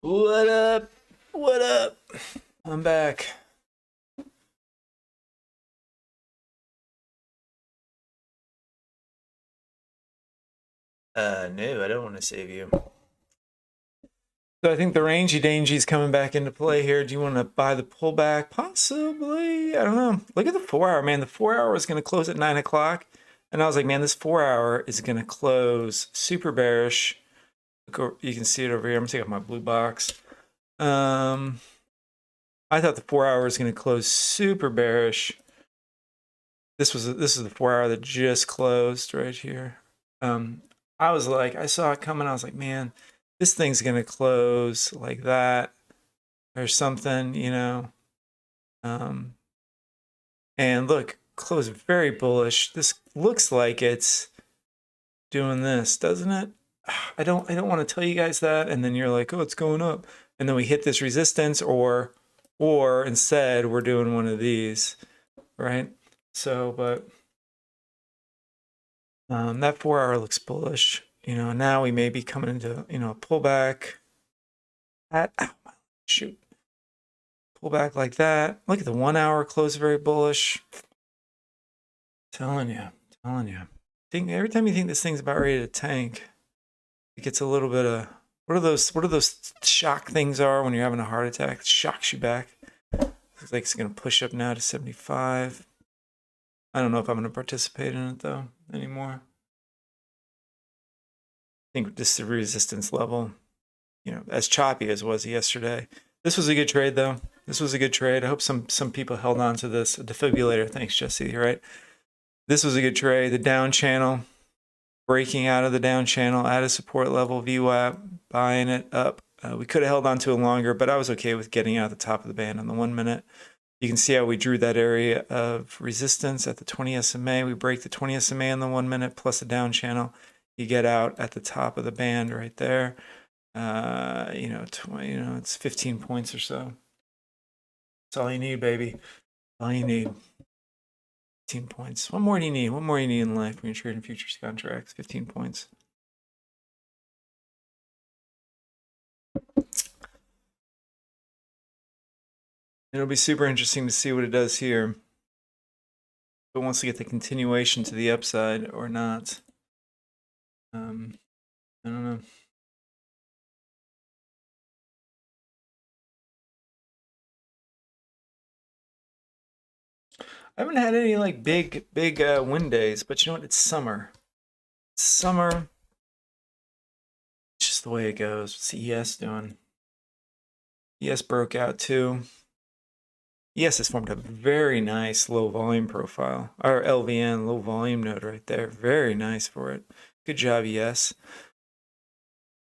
[SPEAKER 1] What up? What up? I'm back. No, I don't want to save you. So I think the rangy dangy is coming back into play here. Do you want to buy the pullback? Possibly. I don't know. Look at the 4 hour, man. The 4 hour is going to close at 9 o'clock. And I was like, man, this 4 hour is going to close super bearish. You can see it over here. I'm going to take off my blue box. I thought the 4 hour was going to close super bearish. This is the 4 hour that just closed right here. I was like, I saw it coming. I was like, man, this thing's going to close like that or something, you know. And look, close very bullish. This looks like it's doing this, doesn't it? I don't want to tell you guys that, and then you're like, oh, it's going up, and then we hit this resistance, or instead we're doing one of these, right? So, but that 4 hour looks bullish, you know. Now we may be coming into, you know, a pullback at shoot, pullback like that. Look at the 1 hour close, very bullish. Telling you. Think every time you think this thing's about ready to tank, it gets a little bit of what are those shock things are when you're having a heart attack? It shocks you back. Looks like it's gonna push up now to 75. I don't know if I'm gonna participate in it though anymore. I think this is the resistance level, you know, as choppy as it was yesterday. This was a good trade though. This was a good trade. I hope some people held on to this. A defibrillator. Thanks, Jesse. Right. This was a good trade. The down channel, breaking out of the down channel at a support level, VWAP, buying it up. We could have held on to it longer, but I was okay with getting out at the top of the band on the 1 minute. You can see how we drew that area of resistance at the 20 SMA. We break the 20 SMA in the 1 minute plus the down channel. You get out at the top of the band right there. You know, it's 15 points or so. That's all you need, baby. All you need. 15 points. What more do you need? What more do you need in life when you're trading futures contracts? 15 points. It'll be super interesting to see what it does here. If it wants to get the continuation to the upside or not. I don't know. I haven't had any like big win days, but you know what? It's summer. It's summer. It's just the way it goes. What's ES doing? ES broke out too. ES has formed a very nice low volume profile. Our LVN, low volume node right there. Very nice for it. Good job, ES.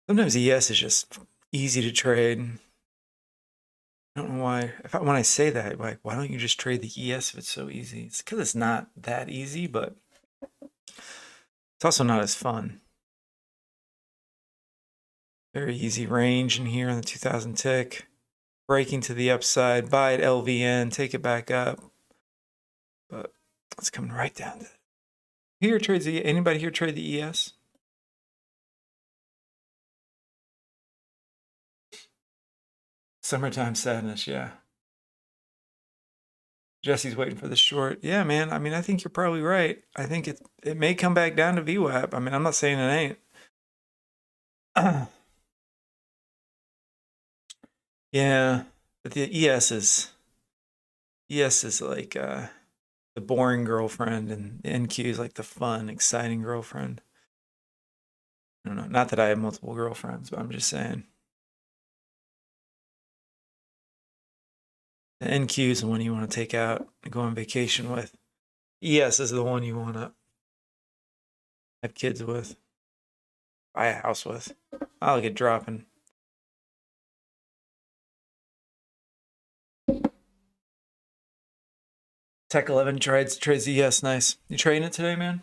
[SPEAKER 1] Sometimes ES is just easy to trade. I don't know why. When I say that, like, why don't you just trade the ES if it's so easy? It's because it's not that easy, but it's also not as fun. Very easy range in here on the 2000 tick. Breaking to the upside, buy at LVN, take it back up. But it's coming right down to it. Here trades the anybody here trade the ES? Summertime sadness, yeah. Jesse's waiting for the short. Yeah, man. I mean, I think you're probably right. I think it may come back down to VWAP. I mean, I'm not saying it ain't. Yeah, but the ES is like the boring girlfriend, and the NQ is like the fun, exciting girlfriend. I don't know. Not that I have multiple girlfriends, but I'm just saying. The NQ is the one you want to take out and go on vacation with. ES is the one you want to have kids with, buy a house with. I'll get dropping. Tech 11 trades ES. Nice. You trading it today, man?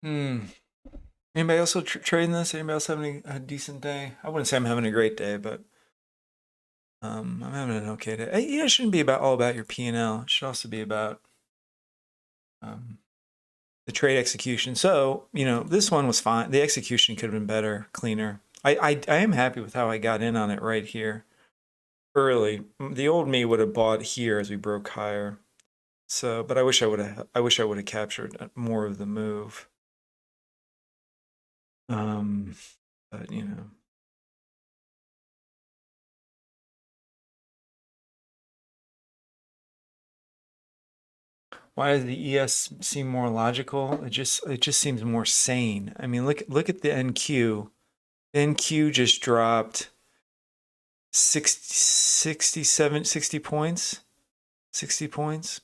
[SPEAKER 1] Anybody else trading this? Anybody else having a decent day? I wouldn't say I'm having a great day, but I'm having an okay day. It shouldn't be all about your P&L. It should also be about the trade execution. So, this one was fine. The execution could have been better, cleaner. I am happy with how I got in on it right here early. The old me would have bought here as we broke higher. So, but I wish I would have captured more of the move. But why does the ES seem more logical? It just seems more sane. I mean, look at the NQ. The NQ just dropped 60 points. 60 points.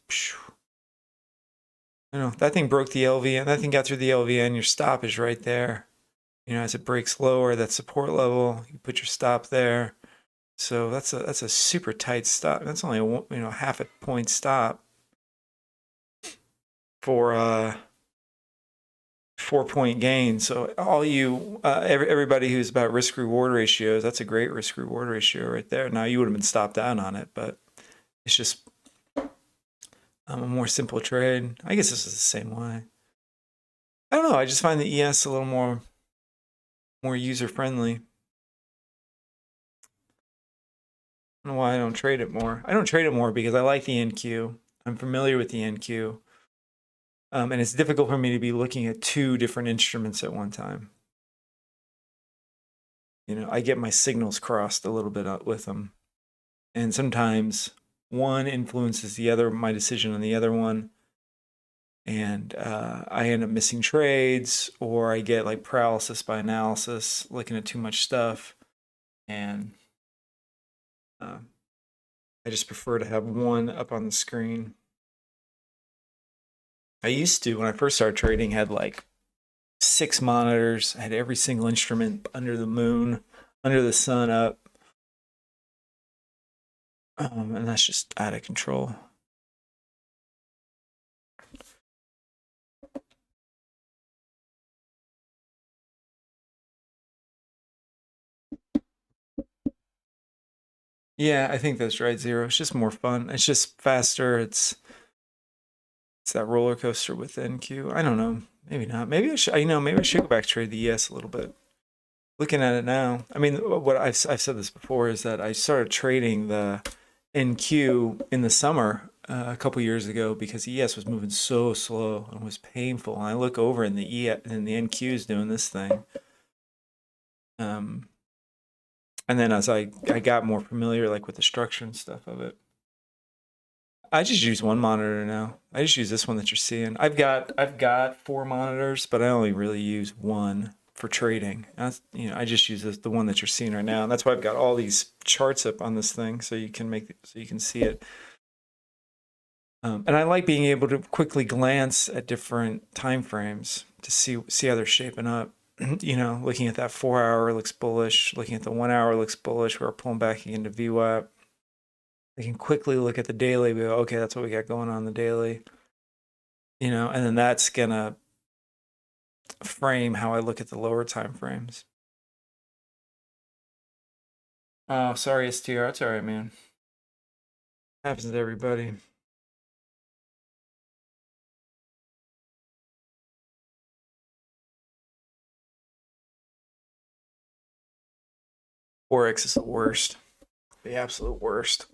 [SPEAKER 1] That thing broke the LVN. That thing got through the LVN. Your stop is right there. As it breaks lower, that support level, you put your stop there. So that's a super tight stop. That's only a half a point stop for 4-point gain. So all everybody who's about risk reward ratios, that's a great risk reward ratio right there. Now you would have been stopped out on it, but it's just a more simple trade. I guess this is the same way. I don't know. I just find the ES a little more user friendly. I don't know why I don't trade it more. I don't trade it more because I like the NQ. I'm familiar with the NQ. And it's difficult for me to be looking at two different instruments at one time. I get my signals crossed a little bit with them. And sometimes one influences the other, my decision on the other one. And I end up missing trades, or I get like paralysis by analysis, looking at too much stuff. And I just prefer to have one up on the screen. I used to, when I first started trading, had like 6 monitors. I had every single instrument under the moon, under the sun up. And that's just out of control. Yeah, I think that's right, Zero. It's just more fun. It's just faster. It's that roller coaster with NQ. I don't know. Maybe not. Maybe I should. Maybe I should go back to trade the ES a little bit. Looking at it now, I mean, what I've said this before is that I started trading the NQ in the summer a couple years ago because ES was moving so slow and was painful. And I look over and the NQ is doing this thing. And then as I got more familiar, like with the structure and stuff of it, I just use one monitor now. I just use this one that you're seeing. I've got 4 monitors, but I only really use one for trading. I just use the one that you're seeing right now, and that's why I've got all these charts up on this thing so you can see it. And I like being able to quickly glance at different time frames to see how they're shaping up. Looking at that 4-hour looks bullish. Looking at the 1-hour looks bullish. We're pulling back into VWAP. I can quickly look at the daily. We go, okay, that's what we got going on the daily. And then that's gonna frame how I look at the lower time frames. Oh, sorry, STR. It's all right, man. Happens to everybody. Forex is the worst. The absolute worst.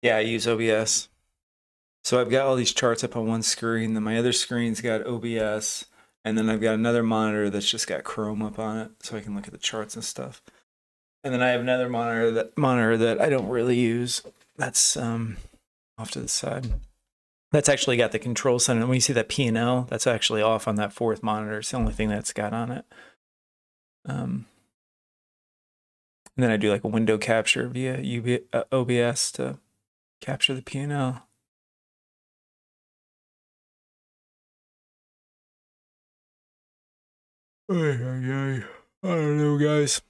[SPEAKER 1] Yeah, I use OBS. So I've got all these charts up on one screen, then my other screen's got OBS, and then I've got another monitor that's just got Chrome up on it, so I can look at the charts and stuff. And then I have another monitor that I don't really use. That's off to the side. That's actually got the control center. And when you see that P&L, that's actually off on that fourth monitor. It's the only thing that's got on it. And then I do like a window capture via OBS to capture the P&L. I don't know, guys.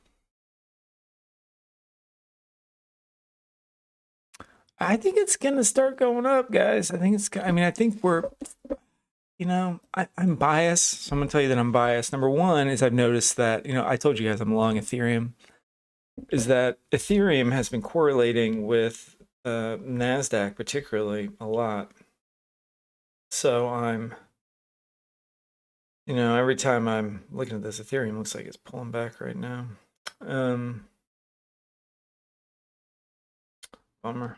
[SPEAKER 1] I think it's gonna start going up, guys. I think we're, I'm biased. So I'm gonna tell you that I'm biased. Number one is I've noticed that, I told you guys I'm long Ethereum, is that Ethereum has been correlating with Nasdaq particularly a lot. So I'm, every time I'm looking at this, Ethereum looks like it's pulling back right now. Bummer.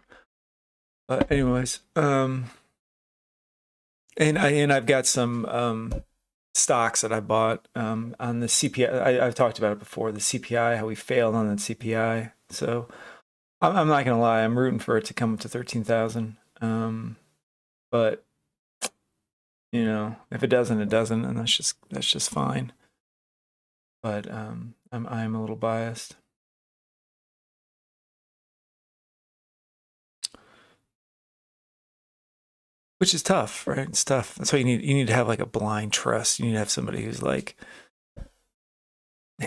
[SPEAKER 1] But anyways, and I've got some stocks that I bought on the CPI. I've talked about it before, the CPI, how we failed on the CPI. So I'm not gonna lie, I'm rooting for it to come up to 13,000. But if it doesn't, it doesn't, and that's just fine. But I'm a little biased. Which is tough, right? It's tough. That's why you need to have like a blind trust. You need to have somebody who's like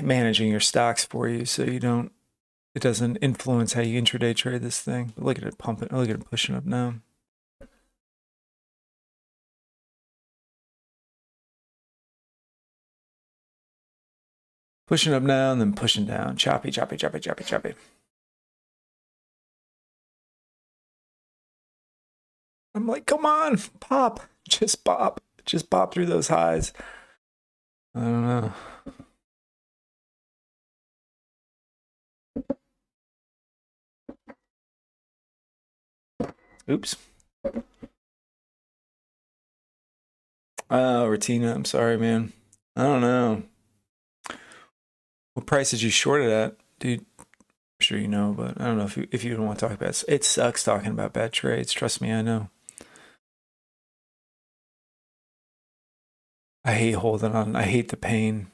[SPEAKER 1] managing your stocks for you, so it doesn't influence how you intraday trade this thing. But look at it pumping. Look at it pushing up now. Pushing up now and then pushing down. Choppy, choppy, choppy, choppy, choppy. I'm like, come on, pop. Just pop. Just pop through those highs. I don't know. Oops. Retina, I'm sorry, man. I don't know. What price did you short it at? Dude, I'm sure you know, but I don't know if you don't want to talk about it. It sucks talking about bad trades. Trust me, I know. I hate holding on. I hate the pain.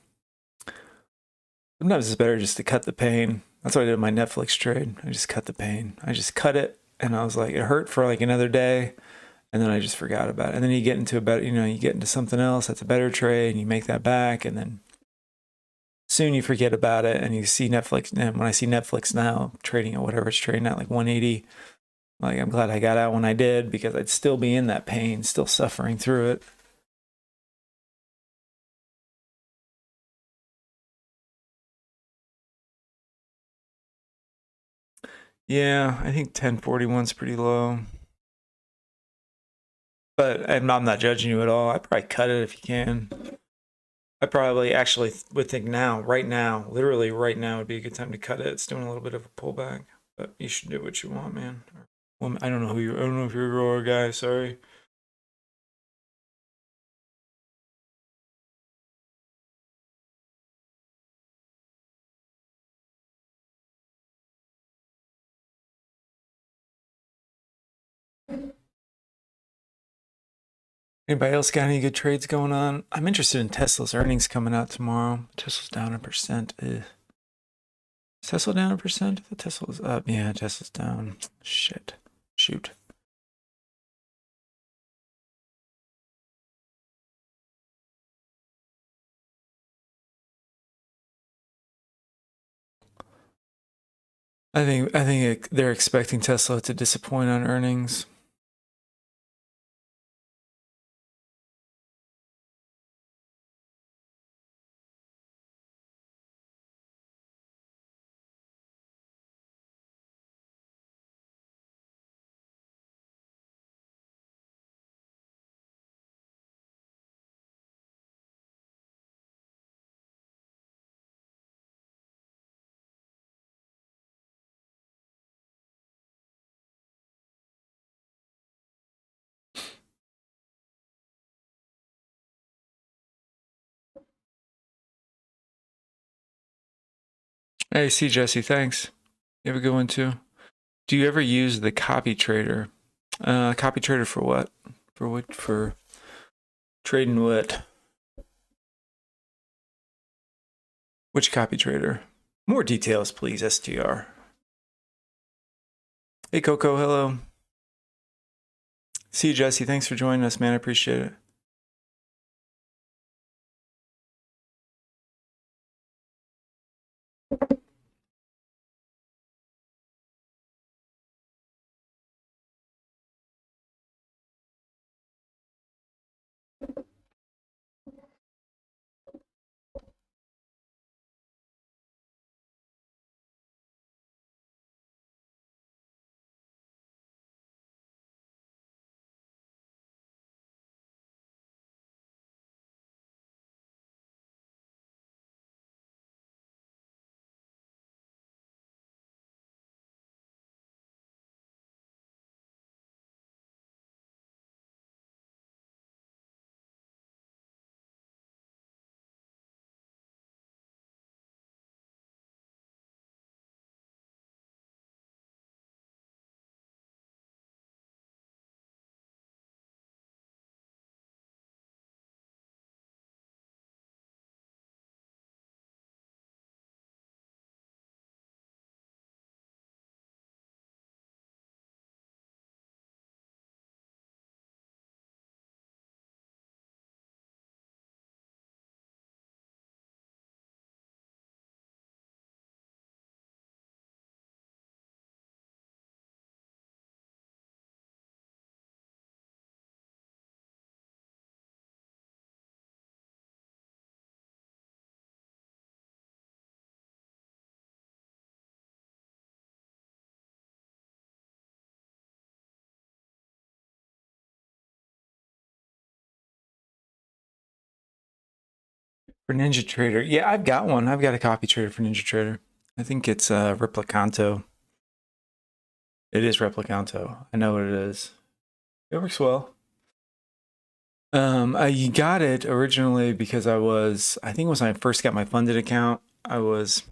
[SPEAKER 1] Sometimes it's better just to cut the pain. That's what I did with my Netflix trade. I just cut the pain. I just cut it, and I was like, it hurt for like another day, and then I just forgot about it. And then you get into a better, you get into something else that's a better trade, and you make that back, and then soon you forget about it, and you see Netflix. And when I see Netflix now trading at whatever it's trading at, like 180, like I'm glad I got out when I did, because I'd still be in that pain, still suffering through it. Yeah, I think 1041's pretty low. But I'm not judging you at all. I probably cut it if you can. I probably actually would think right now, literally right now would be a good time to cut it. It's doing a little bit of a pullback, but you should do what you want, man. Well, I don't know I don't know if you're a girl or a guy, sorry. Anybody else got any good trades going on? I'm interested in Tesla's earnings coming out tomorrow. Tesla's down 1%. Is Tesla down 1%? I thought Tesla was up. Yeah, Tesla's down. Shit. Shoot. I think they're expecting Tesla to disappoint on earnings. Hey, see Jesse, thanks. You have a good one too. Do you ever use the copy trader? Copy trader for what? For trading what? Which copy trader? More details, please, STR. Hey, Coco, hello. See you, Jesse. Thanks for joining us, man. I appreciate it. For Ninja Trader, yeah, I've got one. I've got a copy trader for Ninja Trader. I think it's Replicanto. It is Replicanto. I know what it is. It works well. I got it originally because I think it was when I first got my funded account, I was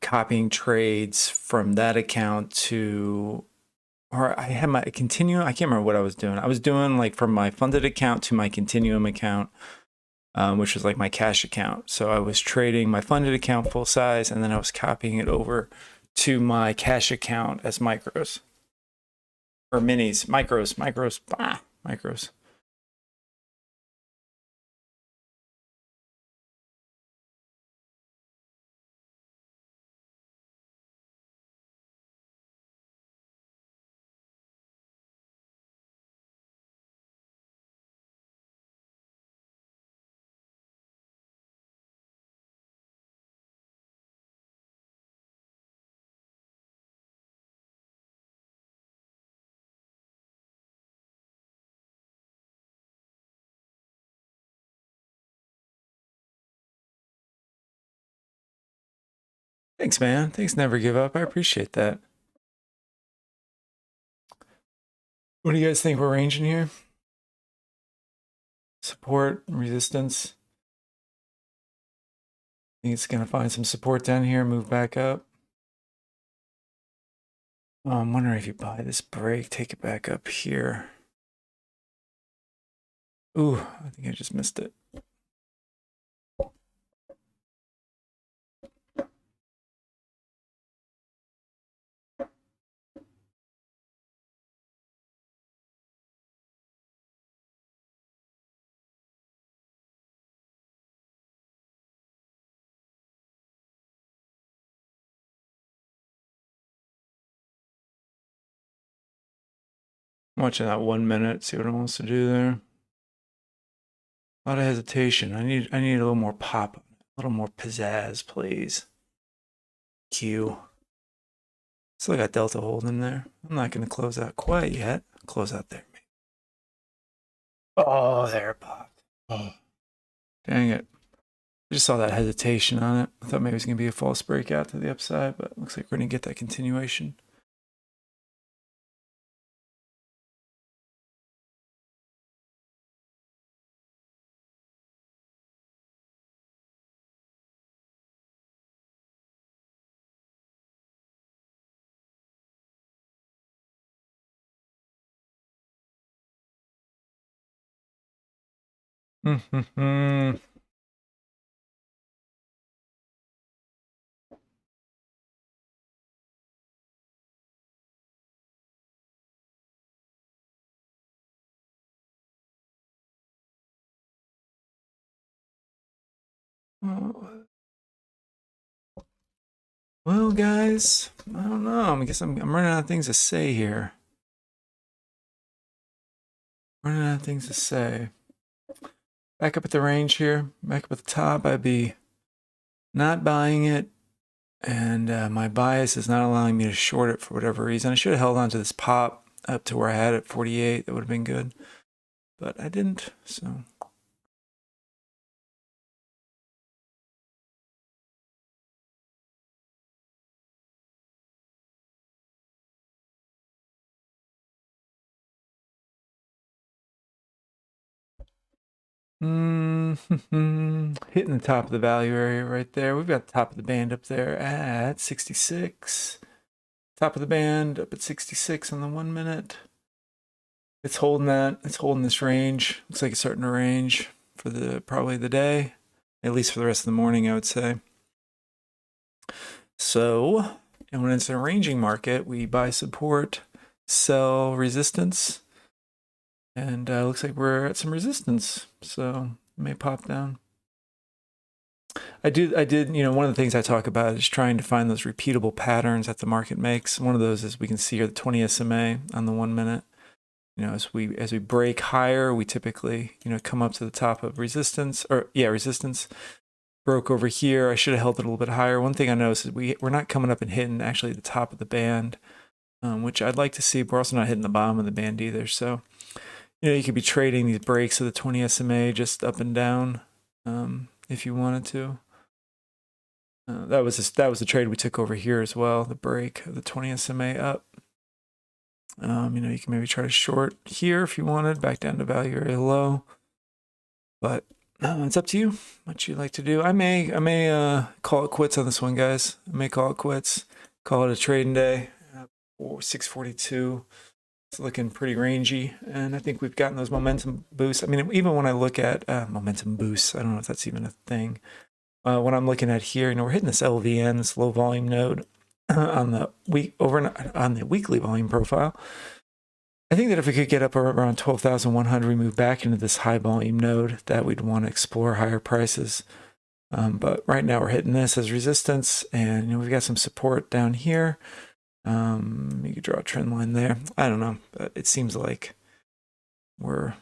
[SPEAKER 1] copying trades from that account or I had my Continuum. I can't remember what I was doing. I was doing like from my funded account to my Continuum account, which was like my cash account. So I was trading my funded account full size, and then I was copying it over to my cash account as micros or minis, micros. Thanks, man. Thanks, never give up. I appreciate that. What do you guys think we're ranging here? Support, resistance. Think it's gonna find some support down here, move back up. Oh, I'm wondering if you buy this break, take it back up here. Ooh, I think I just missed it. I'm watching that 1 minute, see what it wants to do there. A lot of hesitation. I need a little more pop, a little more pizzazz, please. Q. Still got Delta holding there. I'm not going to close out quite yet. Close out there. Oh, there it popped. Oh, dang it. I just saw that hesitation on it. I thought maybe it was going to be a false breakout to the upside, but looks like we're going to get that continuation. Well, guys, I don't know. I guess I'm running out of things to say here. Running out of things to say. Back up at the range here. Back up at the top. I'd be not buying it. And my bias is not allowing me to short it for whatever reason. I should have held on to this pop up to where I had it, 48. That would have been good. But I didn't, so... Hitting the top of the value area right there. We've got the top of the band up there at 66. Top of the band up at 66 on the 1 minute. It's holding that. It's holding this range. Looks like it's starting to range for probably the day, at least for the rest of the morning, I would say. So, and when it's a ranging market, we buy support, sell resistance. And looks like we're at some resistance, so it may pop down. I did, one of the things I talk about is trying to find those repeatable patterns that the market makes. One of those, as we can see here, the 20 SMA on the 1 minute. As we break higher, we typically, come up to the top of resistance, resistance. Broke over here. I should have held it a little bit higher. One thing I noticed is we're not coming up and hitting actually the top of the band, which I'd like to see. But we're also not hitting the bottom of the band either. So, you could be trading these breaks of the 20 SMA just up and down if you wanted to. That was the trade we took over here as well, the break of the 20 SMA up. You can maybe try to short here if you wanted, back down to value area low. But it's up to you what you like to do. I may call it quits on this one, guys. I may call it quits. Call it a trading day. 642. It's looking pretty rangy, and I think we've gotten those momentum boosts. I mean, even when I look at momentum boosts, I don't know if that's even a thing. When I'm looking at here, we're hitting this LVN, this low volume node, on the weekly volume profile. I think that if we could get up around 12,100, we move back into this high volume node, that we'd want to explore higher prices. But right now we're hitting this as resistance, and we've got some support down here. You could draw a trend line there. I don't know, but it seems like we're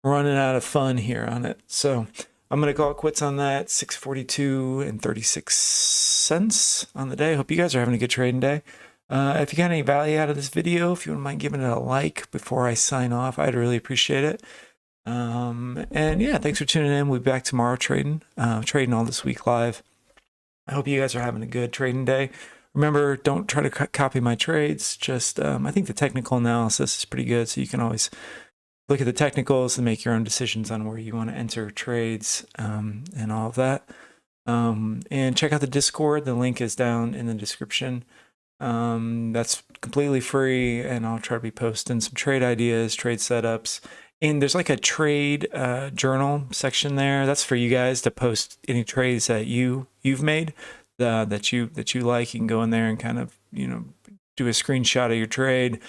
[SPEAKER 1] running out of fun here on it. So I'm going to call it quits on that. 642 and 36 cents on the day. Hope you guys are having a good trading day. If you got any value out of this video, if you wouldn't mind giving it a like before I sign off, I'd really appreciate it. And yeah, thanks for tuning in. We'll be back tomorrow trading all this week live. I hope you guys are having a good trading day. Remember, don't try to copy my trades. Just, I think the technical analysis is pretty good, so you can always look at the technicals and make your own decisions on where you want to enter trades and all of that. And check out the Discord. The link is down in the description. That's completely free, and I'll try to be posting some trade ideas, trade setups. And there's like a trade journal section there. That's for you guys to post any trades that you've made. That you like. You can go in there and kind of do a screenshot of your trade,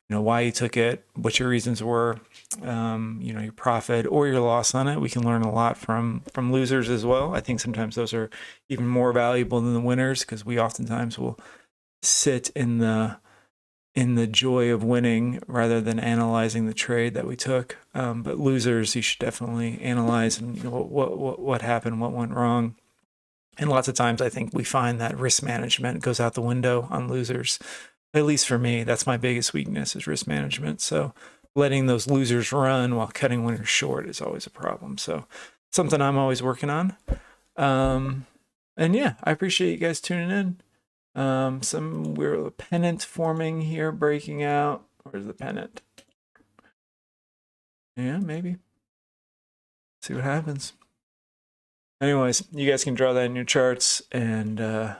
[SPEAKER 1] why you took it, what your reasons were, your profit or your loss on it. We can learn a lot from losers as well. I think sometimes those are even more valuable than the winners, because we oftentimes will sit in the joy of winning rather than analyzing the trade that we took. But losers, you should definitely analyze and what happened, what went wrong. And lots of times I think we find that risk management goes out the window on losers. At least for me, that's my biggest weakness, is risk management. So letting those losers run while cutting winners short is always a problem. So something I'm always working on. And yeah, I appreciate you guys tuning in. We're a pennant forming here, breaking out. Where's the pennant? Yeah, maybe. See what happens. Anyways, you guys can draw that in your charts and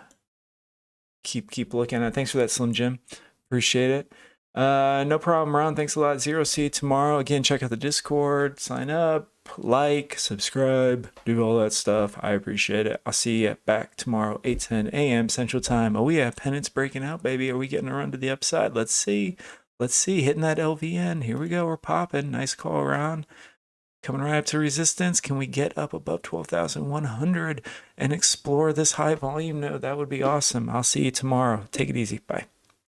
[SPEAKER 1] keep looking at it. Thanks for that, Slim Jim. Appreciate it. No problem, Ron. Thanks a lot. Zero, see you tomorrow. Again, check out the Discord, sign up, like, subscribe, do all that stuff. I appreciate it. I'll see you back tomorrow, 8:10 a.m. Central Time. Oh yeah, pennant's breaking out, baby. Are we getting a run to the upside? Let's see. Let's see. Hitting that LVN. Here we go. We're popping. Nice call around. Coming right up to resistance. Can we get up above 12,100 and explore this high volume node? That would be awesome. I'll see you tomorrow. Take it easy. Bye.